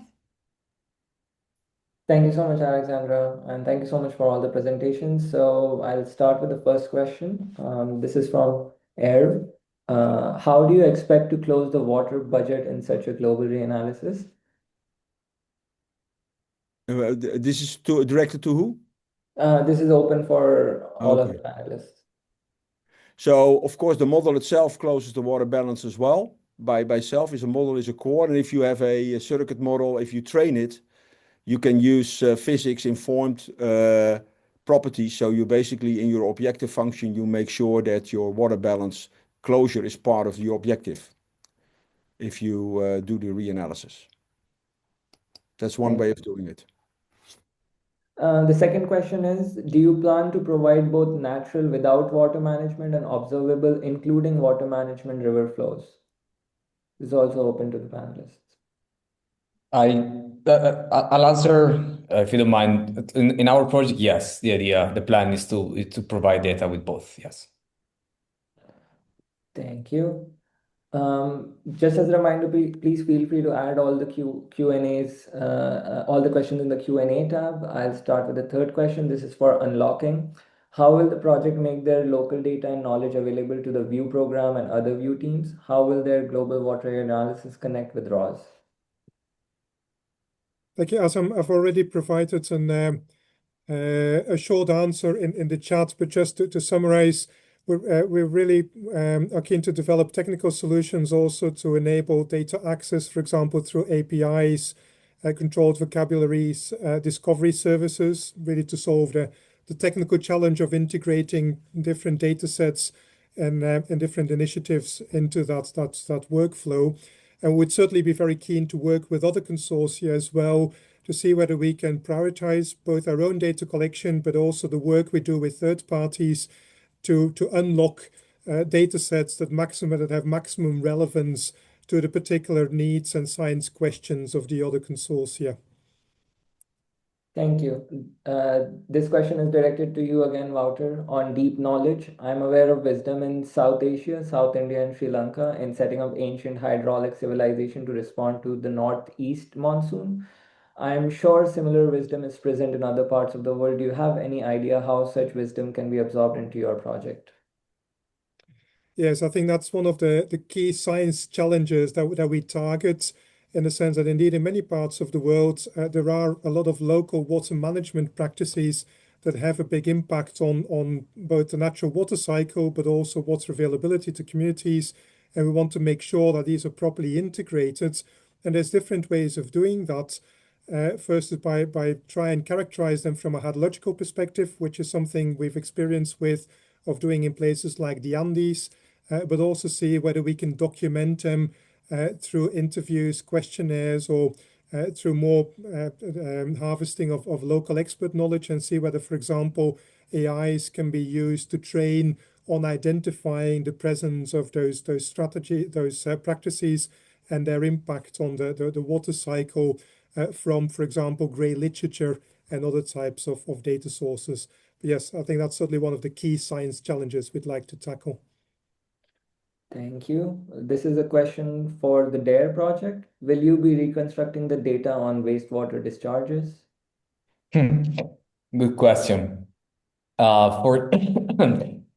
Thank you so much, Alexandra, and thank you so much for all the presentations. So I'll start with the first question. This is from Air. How do you expect to close the water budget in such a global reanalysis? This is directed to who? This is open for all of the Okay. panelists. So, of course, the model itself closes the water balance as well. By itself, a model is a core. And if you have a surrogate model, if you train it, you can use physics-informed properties. So you basically, in your objective function, you make sure that your water balance closure is part of the objective if you do the reanalysis. That's one way of doing it. The second question is, do you plan to provide both natural without water management and observable including water management river flows? This is also open to the panelists. I'll answer if you don't mind. In our project, yes, the plan is to provide data with both. Yes. Thank you. Just as a reminder, please feel free to add all the Q&As, all the questions in the Q&A tab. I'll start with the third question. This is for unlocking. How will the project make their local data and knowledge available to the VIEW program and other VIEW teams? How will their global water analysis connect with RAWS? Thank you, Ahzam. I've already provided a short answer in the chat, but just to summarize, we're really are keen to develop technical solutions also to enable data access, for example, through APIs, controlled vocabularies, discovery services, really to solve the technical challenge of integrating different data sets and different initiatives into that workflow. And we'd certainly be very keen to work with other consortia as well to see whether we can prioritize both our own data collection, but also the work we do with third parties to unlock data sets that have maximum relevance to the particular needs and science questions of the other consortia. Thank you. This question is directed to you again, Wouter, on deep knowledge. I'm aware of wisdom in South Asia, South India, and Sri Lanka in setting up ancient hydraulic civilization to respond to the northeast monsoon. I'm sure similar wisdom is present in other parts of the world. Do you have any idea how such wisdom can be absorbed into your project? Yes, I think that's one of the key science challenges that we target, in the sense that indeed in many parts of the world, there are a lot of local water management practices that have a big impact on both the natural water cycle, but also water availability to communities. And we want to make sure that these are properly integrated. And there's different ways of doing that. First is by try and characterize them from a hydrological perspective, which is something we've experienced of doing in places like the Andes, but also see whether we can document them through interviews, questionnaires, or through more harvesting of local expert knowledge, and see whether, for example, AIs can be used to train on identifying the presence of those practices and their impact on the water cycle from, for example, grey literature and other types of data sources. But yes, I think that's certainly one of the key science challenges we'd like to tackle. Thank you. This is a question for the DARE project. Will you be reconstructing the data on wastewater discharges? Good question. For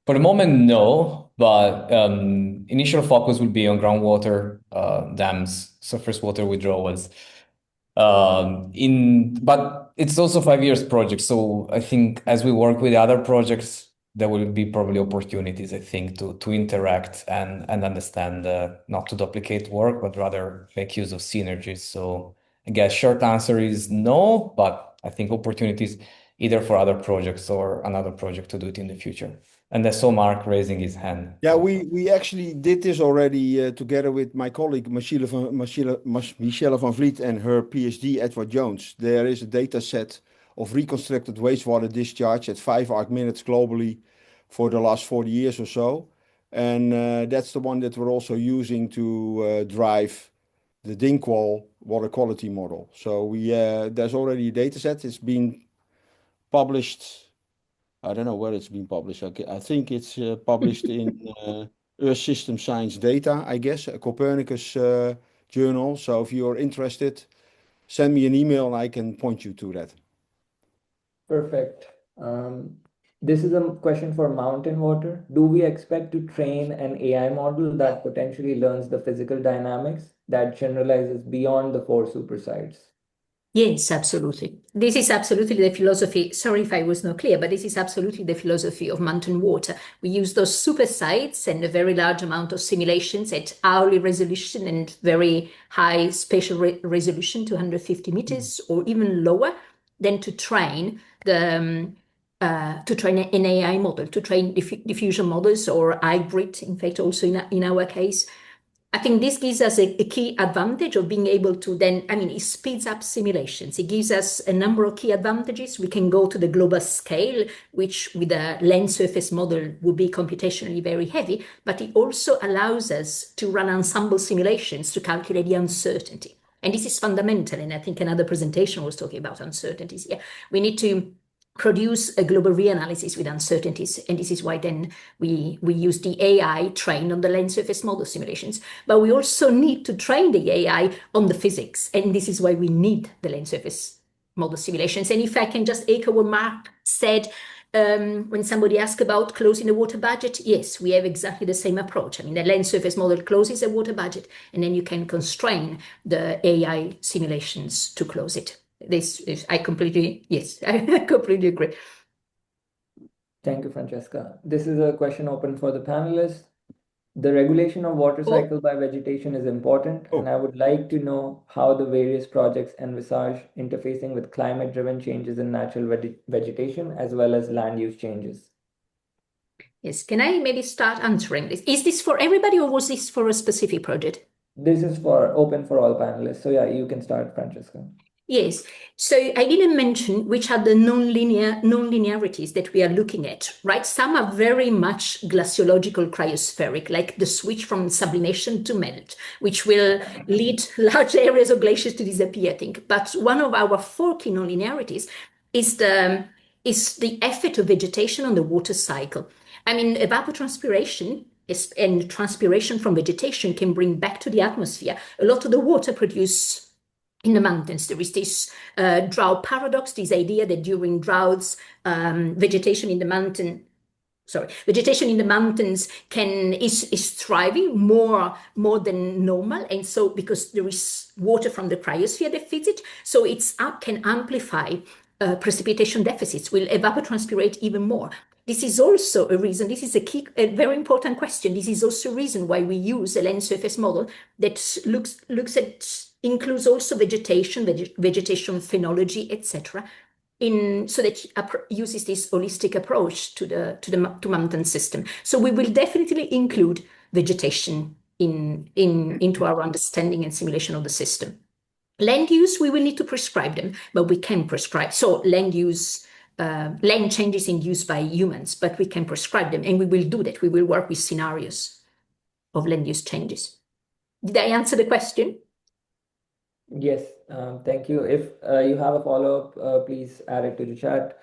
the moment, no, but initial focus will be on groundwater dams, surface water withdrawals. But it's also 5 years project, so I think as we work with other projects, there will be probably opportunities, I think, to interact and understand, not to duplicate work, but rather make use of synergies. So I guess short answer is no, but I think opportunities either for other projects or another project to do it in the future. And I saw Marc raising his hand. Yeah, we actually did this already together with my colleague Michelle van Vliet and her PhD Edward Jones. There is a data set of reconstructed wastewater discharge at 5 arc minutes globally for the last 40 years or so. And that's the one that we're also using to drive the Dingwall water quality model. So there's already a data set. It's been published. I don't know where it's been published. I think it's published in Earth System Science Data, I guess, a Copernicus journal. So if you're interested, send me an email and I can point you to that. Perfect. This is a question for mountain water. Do we expect to train an AI model that potentially learns the physical dynamics that generalizes beyond the 4 supersites? Yes, absolutely. This is absolutely the philosophy. Sorry if I was not clear, but this is absolutely the philosophy of mountain water. We use those super sites and a very large amount of simulations at hourly resolution and very high spatial resolution, 250 meters or even lower, than to train an AI model, to train diffusion models or hybrid, in fact, also in our case. I think this gives us a key advantage of being able to then, it speeds up simulations. It gives us a number of key advantages. We can go to the global scale, which with a land surface model would be computationally very heavy, but it also allows us to run ensemble simulations to calculate the uncertainty. And this is fundamental. And I think another presentation was talking about uncertainties here. We need to produce a global reanalysis with uncertainties. And this is why then we use the AI trained on the land surface model simulations. But we also need to train the AI on the physics. And this is why we need the land surface model simulations. And if I can just echo what Marc said, when somebody asked about closing the water budget, yes, we have exactly the same approach. The land surface model closes a water budget, and then you can constrain the AI simulations to close it. this is, I completely, yes, I completely agree. Thank you, Francesca. This is a question open for the panelists. The regulation of water Oh. cycle by vegetation is important, and I would like to know how the various projects envisage interfacing with climate-driven changes in natural vegetation as well as land use changes. Yes, can I maybe start answering this? Is this for everybody or was this for a specific project? This is for open for all panelists. So yeah, you can start, Francesca. Yes, so I didn't mention which are the non-linearities that we are looking at, right? Some are very much glaciological cryospheric, like the switch from sublimation to melt, which will lead large areas of glaciers to disappear, I think. But one of our four key non-linearities is the effect of vegetation on the water cycle. I mean, evapotranspiration and transpiration from vegetation can bring back to the atmosphere a lot of the water produced in the mountains. There is this drought paradox, this idea that during droughts, vegetation in the mountains is thriving more than normal, and so because there is water from the cryosphere that feeds it, so can amplify precipitation deficits, will evapotranspirate even more. This is also a reason, this is a very important question. This is also a reason why we use a land surface model that includes also vegetation phenology, etc., so that uses this holistic approach to mountain system. So we will definitely include vegetation into our understanding and simulation of the system. Land use, we will need to prescribe them, but we can prescribe. So land use, land changes induced by humans, but we can prescribe them, and we will do that. We will work with scenarios of land use changes. Did I answer the question? Yes, thank you. If you have a follow-up, please add it to the chat.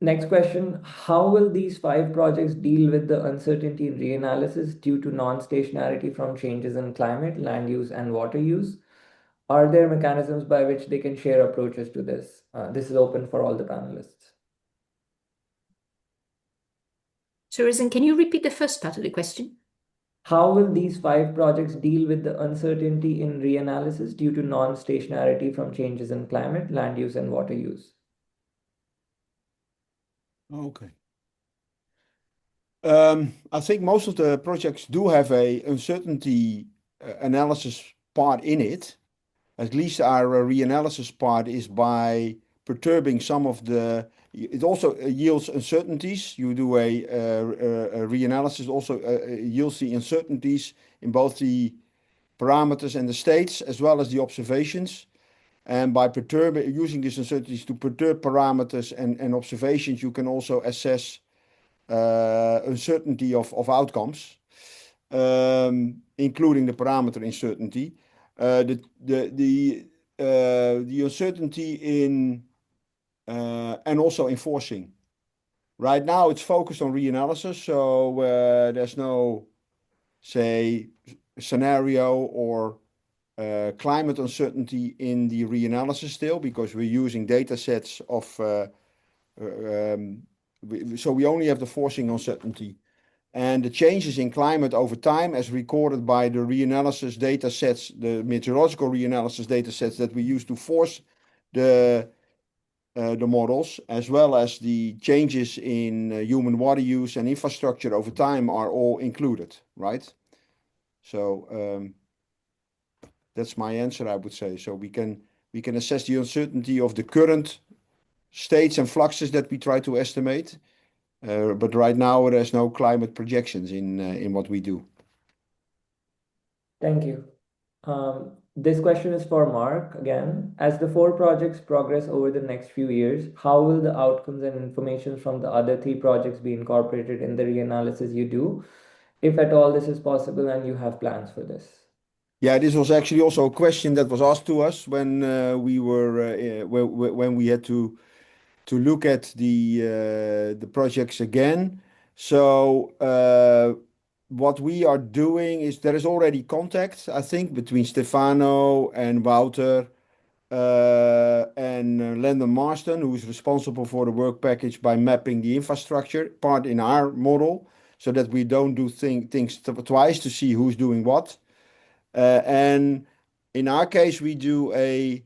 Next question, how will these 5 projects deal with the uncertainty in reanalysis due to non-stationarity from changes in climate, land use, and water use? Are there mechanisms by which they can share approaches to this? This is open for all the panelists. So, Risen, can you repeat the first part of the question? How will these 5 projects deal with the uncertainty in reanalysis due to non-stationarity from changes in climate, land use, and water use? Okay. I think most of the projects do have a uncertainty analysis part in it. At least our reanalysis part is by perturbing some of the. It also yields uncertainties. You do a reanalysis, also yields the uncertainties in both the parameters and the states as well as the observations. And by using these uncertainties to perturb parameters and observations, you can also assess uncertainty of outcomes, including the parameter uncertainty. The uncertainty in and also enforcing. Right now, it's focused on reanalysis, so there's no, say, scenario or climate uncertainty in the reanalysis still, because we're using data sets of, so we only have the forcing uncertainty. And the changes in climate over time, as recorded by the reanalysis data sets, the meteorological reanalysis data sets that we use to force the models, as well as the changes in human water use and infrastructure over time, are all included, right? So that's my answer, I would say. So we can assess the uncertainty of the current states and fluxes that we try to estimate. But right now, there's no climate projections in what we do. Thank you. This question is for Marc again. As the 4 projects progress over the next few years, how will the outcomes and information from the other 3 projects be incorporated in the reanalysis you do, if at all this is possible and you have plans for this? Yeah, this was actually also a question that was asked to us when we had to look at the projects again. So what we are doing is there is already contact, I think, between Stefano and Wouter and Lyndon Marston, who is responsible for the work package by mapping the infrastructure part in our model, so that we don't do things twice to see who's doing what. And in our case, we do a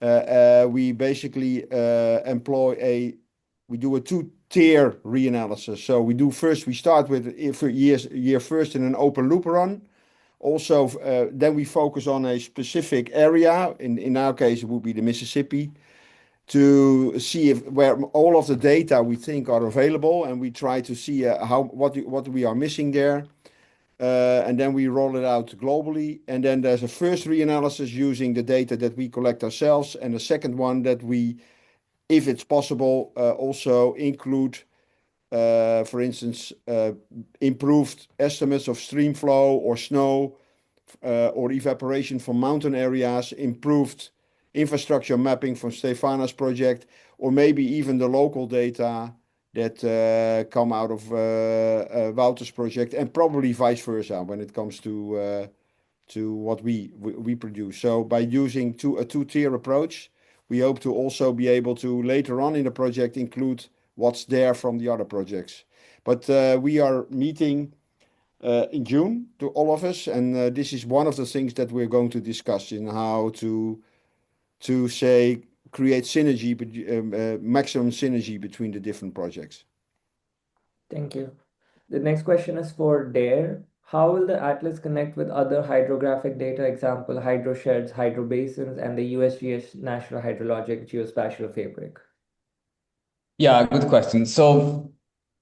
we basically we do a two-tier reanalysis. So we start with year first in an open loop run. Also, then we focus on a specific area. In our case, it would be the Mississippi, to see where all of the data we think are available, and we try to see what we are missing there. And then we roll it out globally. And then there's a first reanalysis using the data that we collect ourselves, and a second one that we, if it's possible, also include, for instance, improved estimates of stream flow or snow or evaporation from mountain areas, improved infrastructure mapping from Stefano's project, or maybe even the local data that come out of Wouter's project, and probably vice versa when it comes to what we produce. So by using a two-tier approach, we hope to also be able to later on in the project include what's there from the other projects. But we are meeting in June, to all of us, and this is one of the things that we're going to discuss in how to say create synergy, maximum synergy between the different projects. Thank you. The next question is for Dare. How will the atlas connect with other hydrographic data, example, hydrosheds, hydrobasins, and the USGS National Hydrologic Geospatial Fabric? Yeah, good question. So,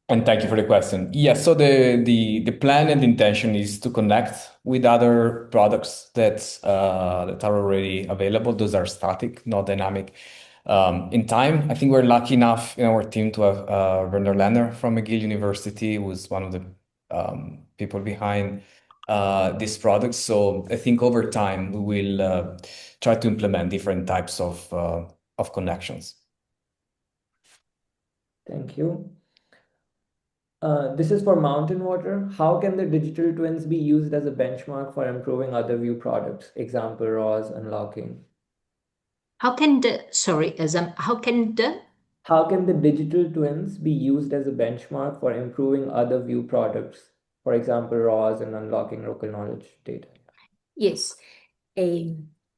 and thank you for the question. Yeah, so the plan and intention is to connect with other products that are already available. Those are static, not dynamic. In time, I think we're lucky enough in our team to have Werner Lenner from McGill University, who's one of the people behind this product. So I think over time we will try to implement different types of connections. Thank you. This is for mountain water. How can the digital twins be used as a benchmark for improving other view products? Example, RAWs, unlocking. How can the digital twins be used as a benchmark for improving other view products? For example, RAWs and unlocking local knowledge data. Yes.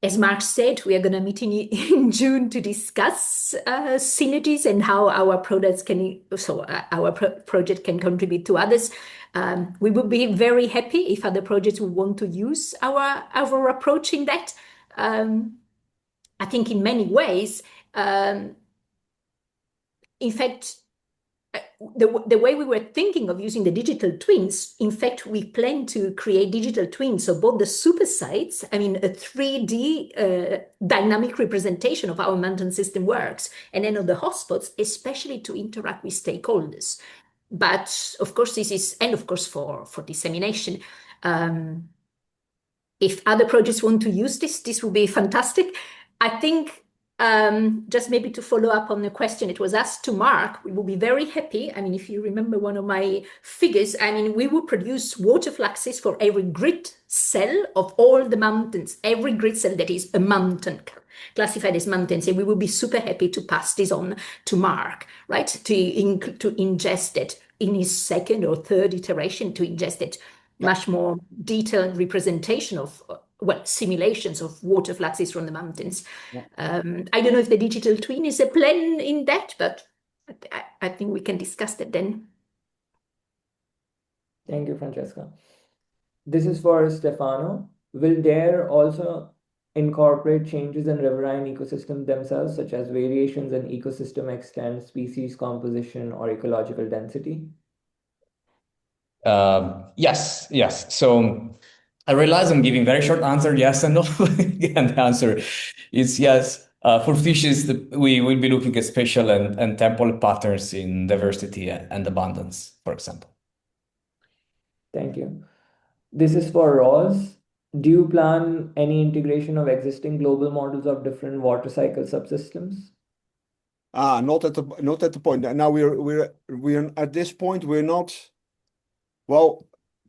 As Marc said, we are going to meet in June to discuss synergies and how our project can contribute to others. We would be very happy if other projects would want to use our approach in that. I think in many ways, in fact, the way we were thinking of using the digital twins, in fact, we plan to create digital twins of both the super sites, I mean, a 3D dynamic representation of how a mountain system works, and then of the hotspots, especially to interact with stakeholders. But of course, this is, and of course, for dissemination. If other projects want to use this will be fantastic. I think just maybe to follow up on the question, it was asked to Marc, we will be very happy. I mean, if you remember one of my figures, I mean, we will produce water fluxes for every grid cell of all the mountains, every grid cell that is a mountain, classified as mountains, and we will be super happy to pass this on to Marc, right? To ingest it in his second or third iteration, to ingest it much more detailed representation of simulations of water fluxes from the mountains. Yeah. I don't know if the digital twin is a plan in that, but I think we can discuss that then. Thank you, Francesca. This is for Stefano. Will Dare also incorporate changes in riverine ecosystem themselves, such as variations in ecosystem extent, species composition, or ecological density? Yes. So I realize I'm giving very short answer, yes and no. And the answer is yes. For fishes, we will be looking at spatial and temporal patterns in diversity and abundance, for example. Thank you. This is for Ross. Do you plan any integration of existing global models of different water cycle subsystems? Not at the point. Now we're at this point we're not. Well,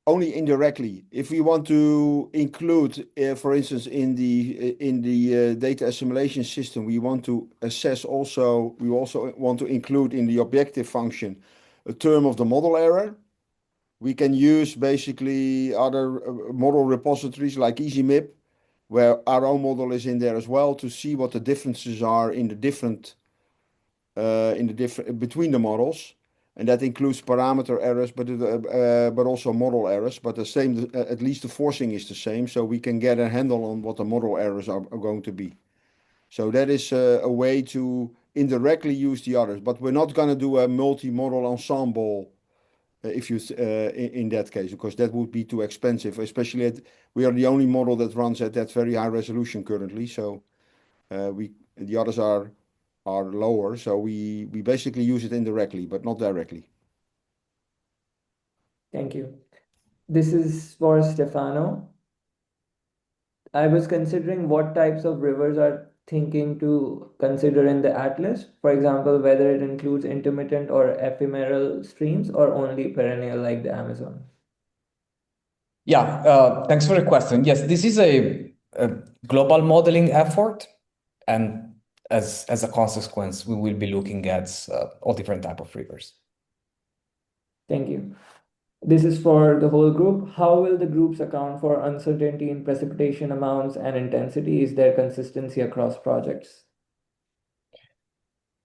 only indirectly. If we want to include, for instance, in the data assimilation system, we want to assess also. We also want to include in the objective function a term of the model error. We can use basically other model repositories like EasyMip, where our own model is in there as well, to see what the differences are in the different between the models. And that includes parameter errors, but also model errors. But the same, at least the forcing is the same, so we can get a handle on what the model errors are going to be. So that is a way to indirectly use the others. But we're not going to do a multi-model ensemble if you in that case, because that would be too expensive. Especially we are the only model that runs at that very high resolution currently. So the others are lower, so we basically use it indirectly, but not directly. Thank you. This is for Stefano. I was considering what types of rivers are thinking to consider in the atlas. For example, whether it includes intermittent or ephemeral streams or only perennial like the Amazon. Yeah, thanks for the question. Yes, this is a global modeling effort, and as a consequence, we will be looking at all different type of rivers. Thank you. This is for the whole group. How will the groups account for uncertainty in precipitation amounts and intensity? Is there consistency across projects?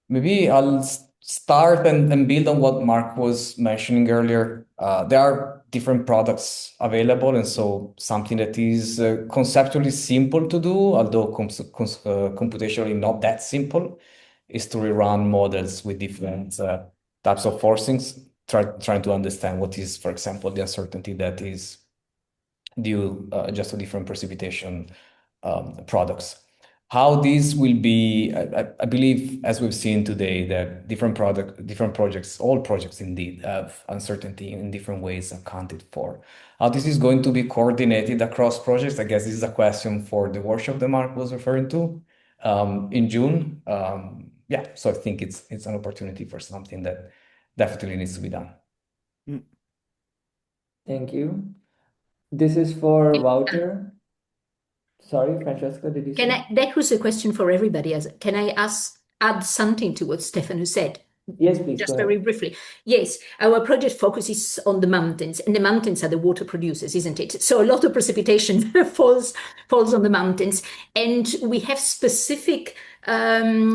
Maybe I'll start and build on what Marc was mentioning earlier. There are different products available, and so something that is conceptually simple to do, although computationally not that simple, is to rerun models with different types of forcings, trying to understand what is, for example, the uncertainty that is due just to different precipitation products. How this will be, I believe, as we've seen today, that different projects, all projects indeed have uncertainty in different ways accounted for. How this is going to be coordinated across projects, I guess this is a question for the workshop that Marc was referring to in June. Yeah, so I think it's an opportunity for something that definitely needs to be done. Thank you. This is for Wouter. Sorry, Francesca, did you say? That was a question for everybody. Can I add something to what Stefano said? Yes, please. Just very briefly. Yes, our project focuses on the mountains, and the mountains are the water producers, isn't it? So a lot of precipitation falls on the mountains, and we have specific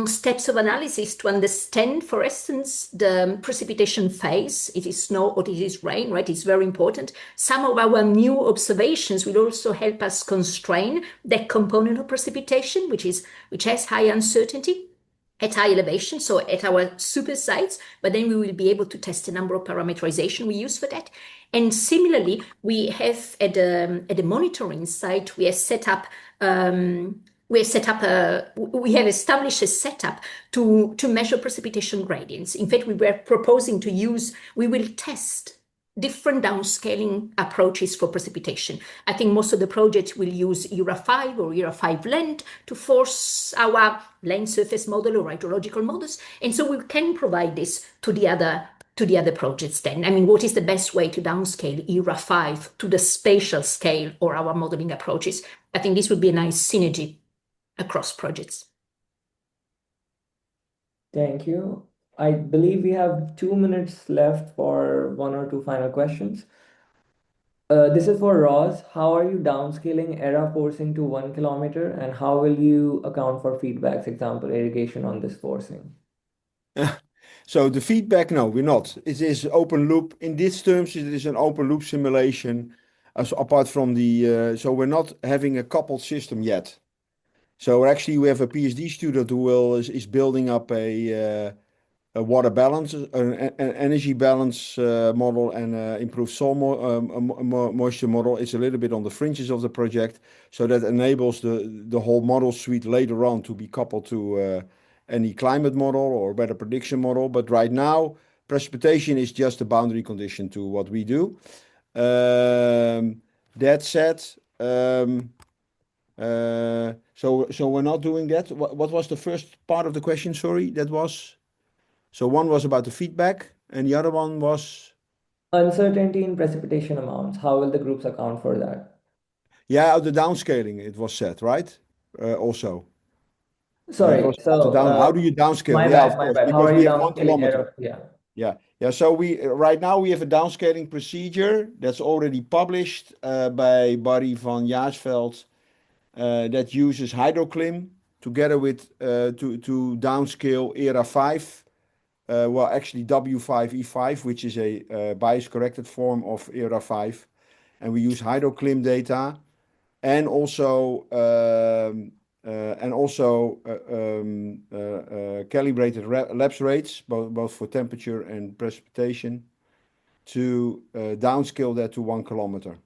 steps of analysis to understand, for instance, the precipitation phase. It is snow or it is rain, right? It's very important. Some of our new observations will also help us constrain that component of precipitation, which has high uncertainty at high elevation, so at our super sites, but then we will be able to test a number of parameterization we use for that. And similarly, we have at the monitoring site, we have established a setup to measure precipitation gradients. In fact, we were proposing we will test different downscaling approaches for precipitation. I think most of the projects will use ERA 5 or ERA 5 land to force our land surface model or hydrological models. And so we can provide this to the other projects then. I mean, what is the best way to downscale ERA 5 to the spatial scale or our modeling approaches? I think this would be a nice synergy across projects. Thank you. I believe we have 2 minutes left for 1 or 2 final questions. This is for Ross. How are you downscaling ERA forcing to 1 kilometer, and how will you account for feedbacks, example, irrigation on this forcing? So the feedback, no, we're not. It is open loop. In these terms, it is an open loop simulation, as apart from the, so we're not having a coupled system yet. So actually, we have a PhD student who is building up a water balance, an energy balance model, and improved soil moisture model. It's a little bit on the fringes of the project, so that enables the whole model suite later on to be coupled to any climate model or weather prediction model. But right now, precipitation is just a boundary condition to what we do. That said, so we're not doing that. What was the first part of the question? Sorry, that was. So one was about the feedback, and the other one was uncertainty in precipitation amounts. How will the groups account for that? Yeah, the downscaling. It was said, right? Also. Sorry. How do you downscale? My Yeah, bad, of course, How because are we you have 1 downscaling kilometer. error? Yeah. So right now we have a downscaling procedure that's already published by Barry van Jaarsveld that uses hydroclim together with to downscale ERA 5. Well, actually W5E5, which is a bias-corrected form of ERA 5. And we use hydroclim data and also calibrated lapse rates, both for temperature and precipitation, to downscale that to 1 kilometer.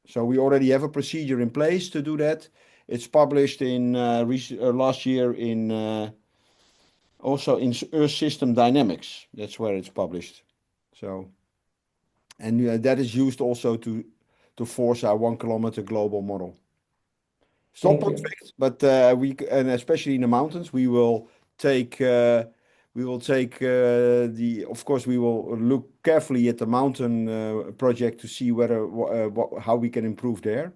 So we already have a procedure in place to do that. It's published in last year in also in Earth System Dynamics. That's where it's published. So, and that is used also to force our 1 kilometer global model. It's not perfect, but and especially in the mountains, we will take of course, we will look carefully at the mountain project to see whether how we can improve there.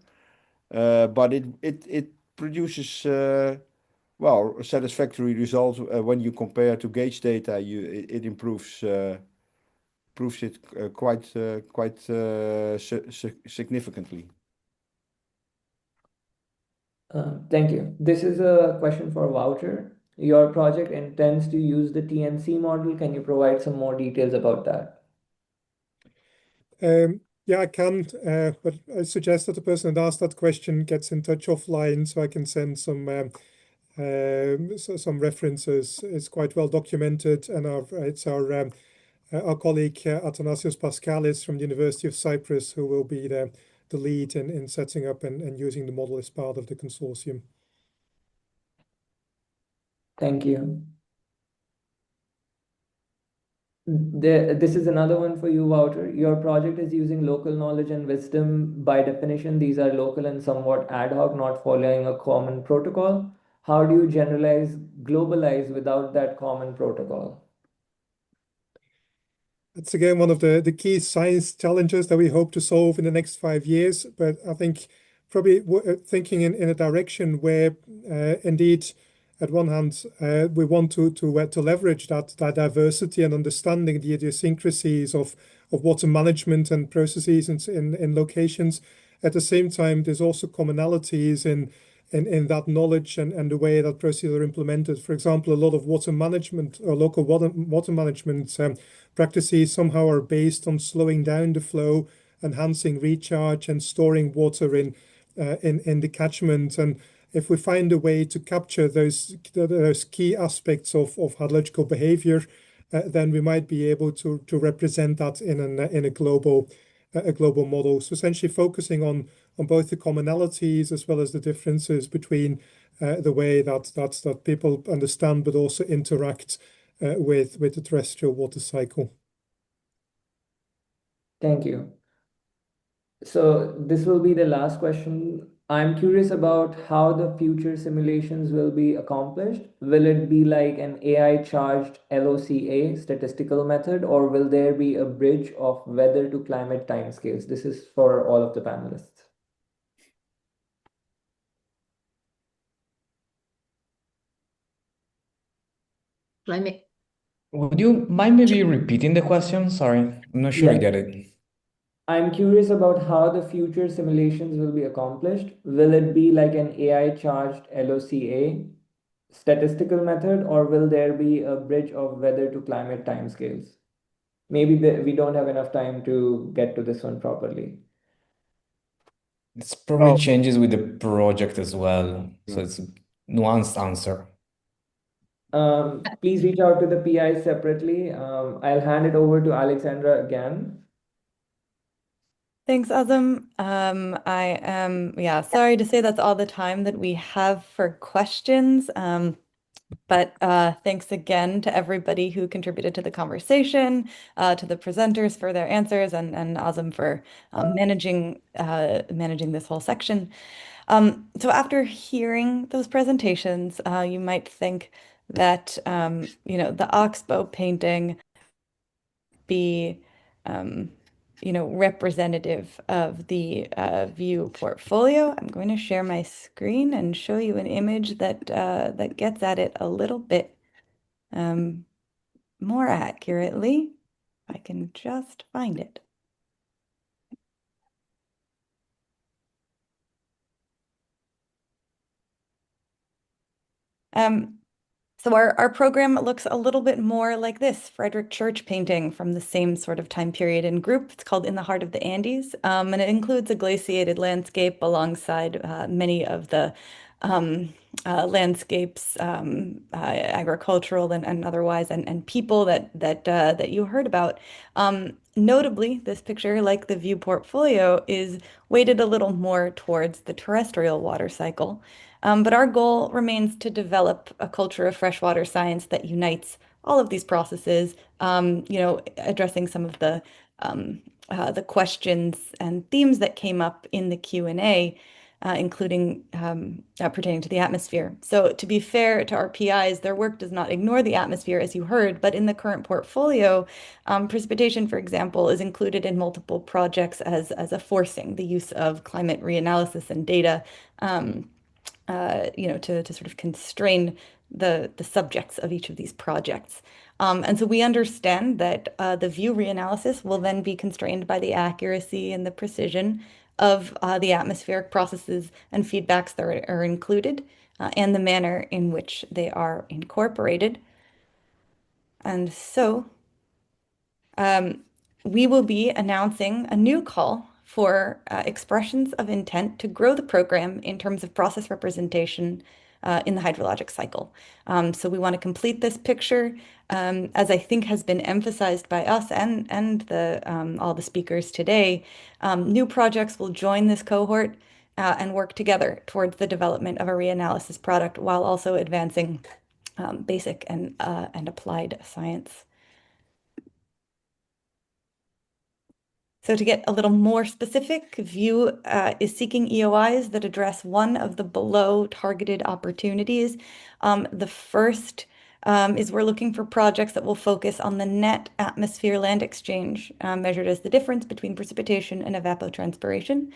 But it produces well, a satisfactory result when you compare to gauge data. It improves it quite significantly. Thank you. This is a question for Wouter. Your project intends to use the TNC model. Can you provide some more details about that? Yeah, I can, but I suggest that the person that asked that question gets in touch offline so I can send some references. It's quite well documented, and it's our colleague Athanasios Paskalis from the University of Cyprus who will be the lead in setting up and using the model as part of the consortium. Thank you. This is another one for you, Wouter. Your project is using local knowledge and wisdom. By definition, these are local and somewhat ad hoc, not following a common protocol. How do you generalize, globalize without that common protocol? It's again one of the key science challenges that we hope to solve in the next 5 years. But I think probably thinking in a direction where indeed, at one hand, we want to leverage that diversity and understanding the idiosyncrasies of water management and processes in locations. At the same time, there's also commonalities in that knowledge and the way that procedures are implemented. For example, a lot of water management or local water management practices somehow are based on slowing down the flow, enhancing recharge, and storing water in the catchment. And if we find a way to capture those key aspects of hydrological behavior, then we might be able to represent that in a global model. So essentially focusing on both the commonalities as well as the differences between the way that people understand but also interact with the terrestrial water cycle. Thank you. So this will be the last question. I'm curious about how the future simulations will be accomplished. Will it be like an AI-charged LOCA statistical method, or will there be a bridge of weather to climate timescales? This is for all of the panelists. Climate. Would you mind maybe repeating the question? Sorry, I'm not sure I get it. I'm curious about how the future simulations will be accomplished. Will it be like an AI-charged LOCA statistical method, or will there be a bridge of weather to climate timescales? Maybe we don't have enough time to get to this one properly. It's probably changes with the project as well. So it's a nuanced answer. Please reach out to the PI separately. I'll hand it over to Alexandra again. Thanks, Ahzam. I am, sorry to say that's all the time that we have for questions. But thanks again to everybody who contributed to the conversation, to the presenters for their answers, and Ahzam for managing this whole section. So after hearing those presentations, you might think that the oxbow painting be representative of the view portfolio. I'm going to share my screen and show you an image that gets at it a little bit more accurately. If I can just find it. So our program looks a little bit more like this Frederick Church painting from the same sort of time period and group. It's called In the Heart of the Andes, and it includes a glaciated landscape alongside many of the landscapes, agricultural and otherwise, and people that you heard about. Notably, this picture, like the view portfolio, is weighted a little more towards the terrestrial water cycle. But our goal remains to develop a culture of freshwater science that unites all of these processes, addressing some of the questions and themes that came up in the Q&A, including pertaining to the atmosphere. So to be fair to our PIs, their work does not ignore the atmosphere, as you heard, but in the current portfolio, precipitation, for example, is included in multiple projects as a forcing the use of climate reanalysis and data. To sort of constrain the subjects of each of these projects. And so we understand that the view reanalysis will then be constrained by the accuracy and the precision of the atmospheric processes and feedbacks that are included and the manner in which they are incorporated. And so we will be announcing a new call for expressions of intent to grow the program in terms of process representation in the hydrologic cycle. So we want to complete this picture, as I think has been emphasized by us and all the speakers today. New projects will join this cohort and work together towards the development of a reanalysis product while also advancing basic and applied science. So to get a little more specific, VIEW is seeking EOIs that address one of the below targeted opportunities. The first is we're looking for projects that will focus on the net atmosphere land exchange, measured as the difference between precipitation and evapotranspiration.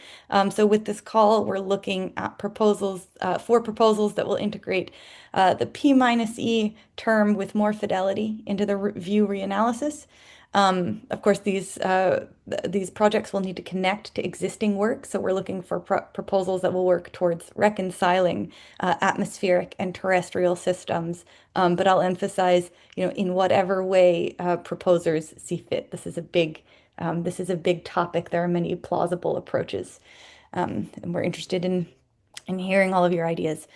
So with this call, we're looking at proposals, 4 proposals that will integrate the P-E term with more fidelity into the VIEW reanalysis. Of course, these projects will need to connect to existing work, so we're looking for proposals that will work towards reconciling atmospheric and terrestrial systems. But I'll emphasize, in whatever way proposers see fit. This is a big topic. There are many plausible approaches, and we're interested in hearing all of your ideas.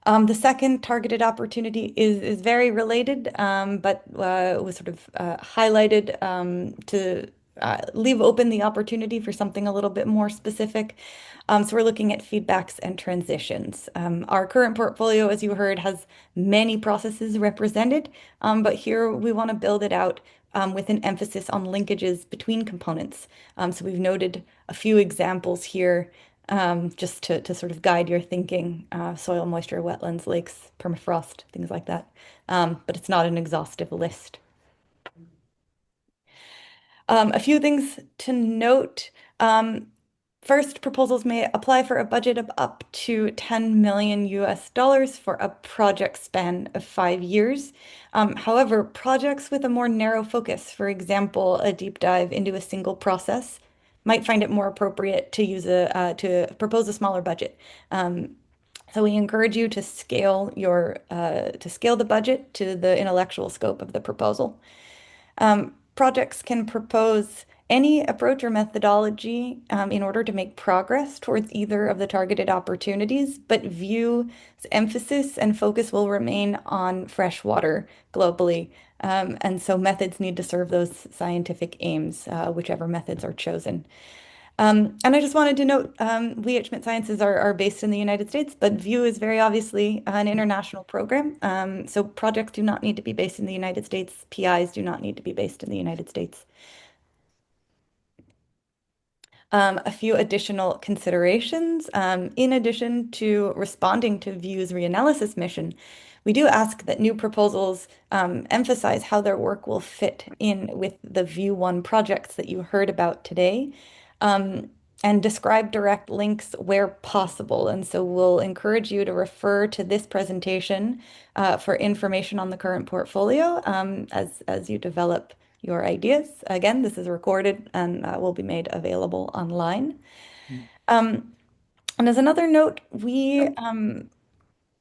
The second targeted opportunity is very related, but was sort of highlighted to leave open the opportunity for something a little bit more specific. So we're looking at feedbacks and transitions. Our current portfolio, as you heard, has many processes represented, but here we want to build it out with an emphasis on linkages between components. So we've noted a few examples here just to sort of guide your thinking, soil moisture, wetlands, lakes, permafrost, things like that. But it's not an exhaustive list. A few things to note. First, proposals may apply for a budget of up to $10 million for a project span of 5 years. However, projects with a more narrow focus, for example, a deep dive into a single process, might find it more appropriate to to propose a smaller budget. So we encourage you to scale the budget to the intellectual scope of the proposal. Projects can propose any approach or methodology in order to make progress towards either of the targeted opportunities, but VIEW's emphasis and focus will remain on freshwater globally. And so methods need to serve those scientific aims, whichever methods are chosen. And I just wanted to note, we at Schmidt Sciences are based in the United States, but VIEW is very obviously an international program. So projects do not need to be based in the United States. PIs do not need to be based in the United States. A few additional considerations. In addition to responding to VIEW's reanalysis mission, we do ask that new proposals emphasize how their work will fit in with the VIEW 1 projects that you heard about today, and describe direct links where possible. And so we'll encourage you to refer to this presentation for information on the current portfolio as you develop your ideas. Again, this is recorded and will be made available online. And as another note, we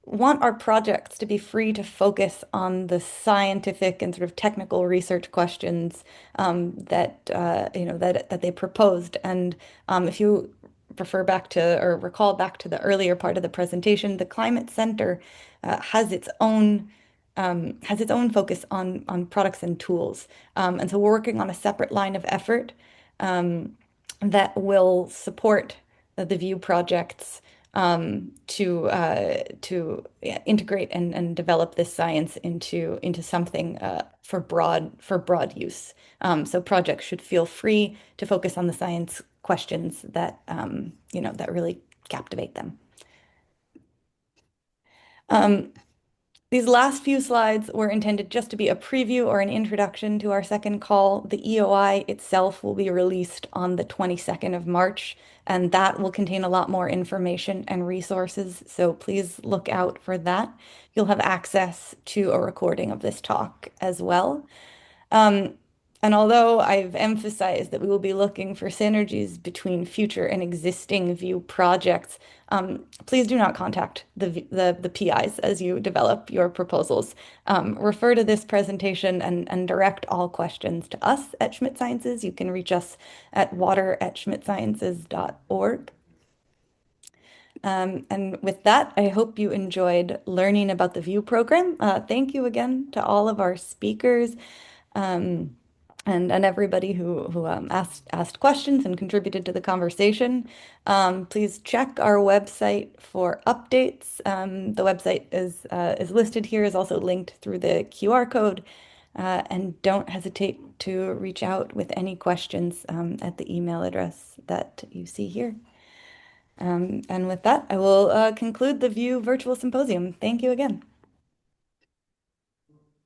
want our projects to be free to focus on the scientific and sort of technical research questions that they proposed. And if you refer back to or recall back to the earlier part of the presentation, the Climate Center has its own focus on products and tools. And so we're working on a separate line of effort that will support the VIEW projects to integrate and develop this science into something for broad use. So projects should feel free to focus on the science questions that that really captivate them. These last few slides were intended just to be a preview or an introduction to our second call. The EOI itself will be released on the 22nd of March, and that will contain a lot more information and resources, so please look out for that. You'll have access to a recording of this talk as well. And although I've emphasized that we will be looking for synergies between future and existing VIEW projects, please do not contact the PIs as you develop your proposals. Refer to this presentation and direct all questions to us at Schmidt Sciences. You can reach us at water@schmidtsciences.org. And with that, I hope you enjoyed learning about the VIEW program. Thank you again to all of our speakers. And everybody who asked questions and contributed to the conversation. Please check our website for updates. The website is listed here, is also linked through the QR code. And don't hesitate to reach out with any questions at the email address that you see here. And with that, I will conclude the VIEW Virtual Symposium. Thank you again.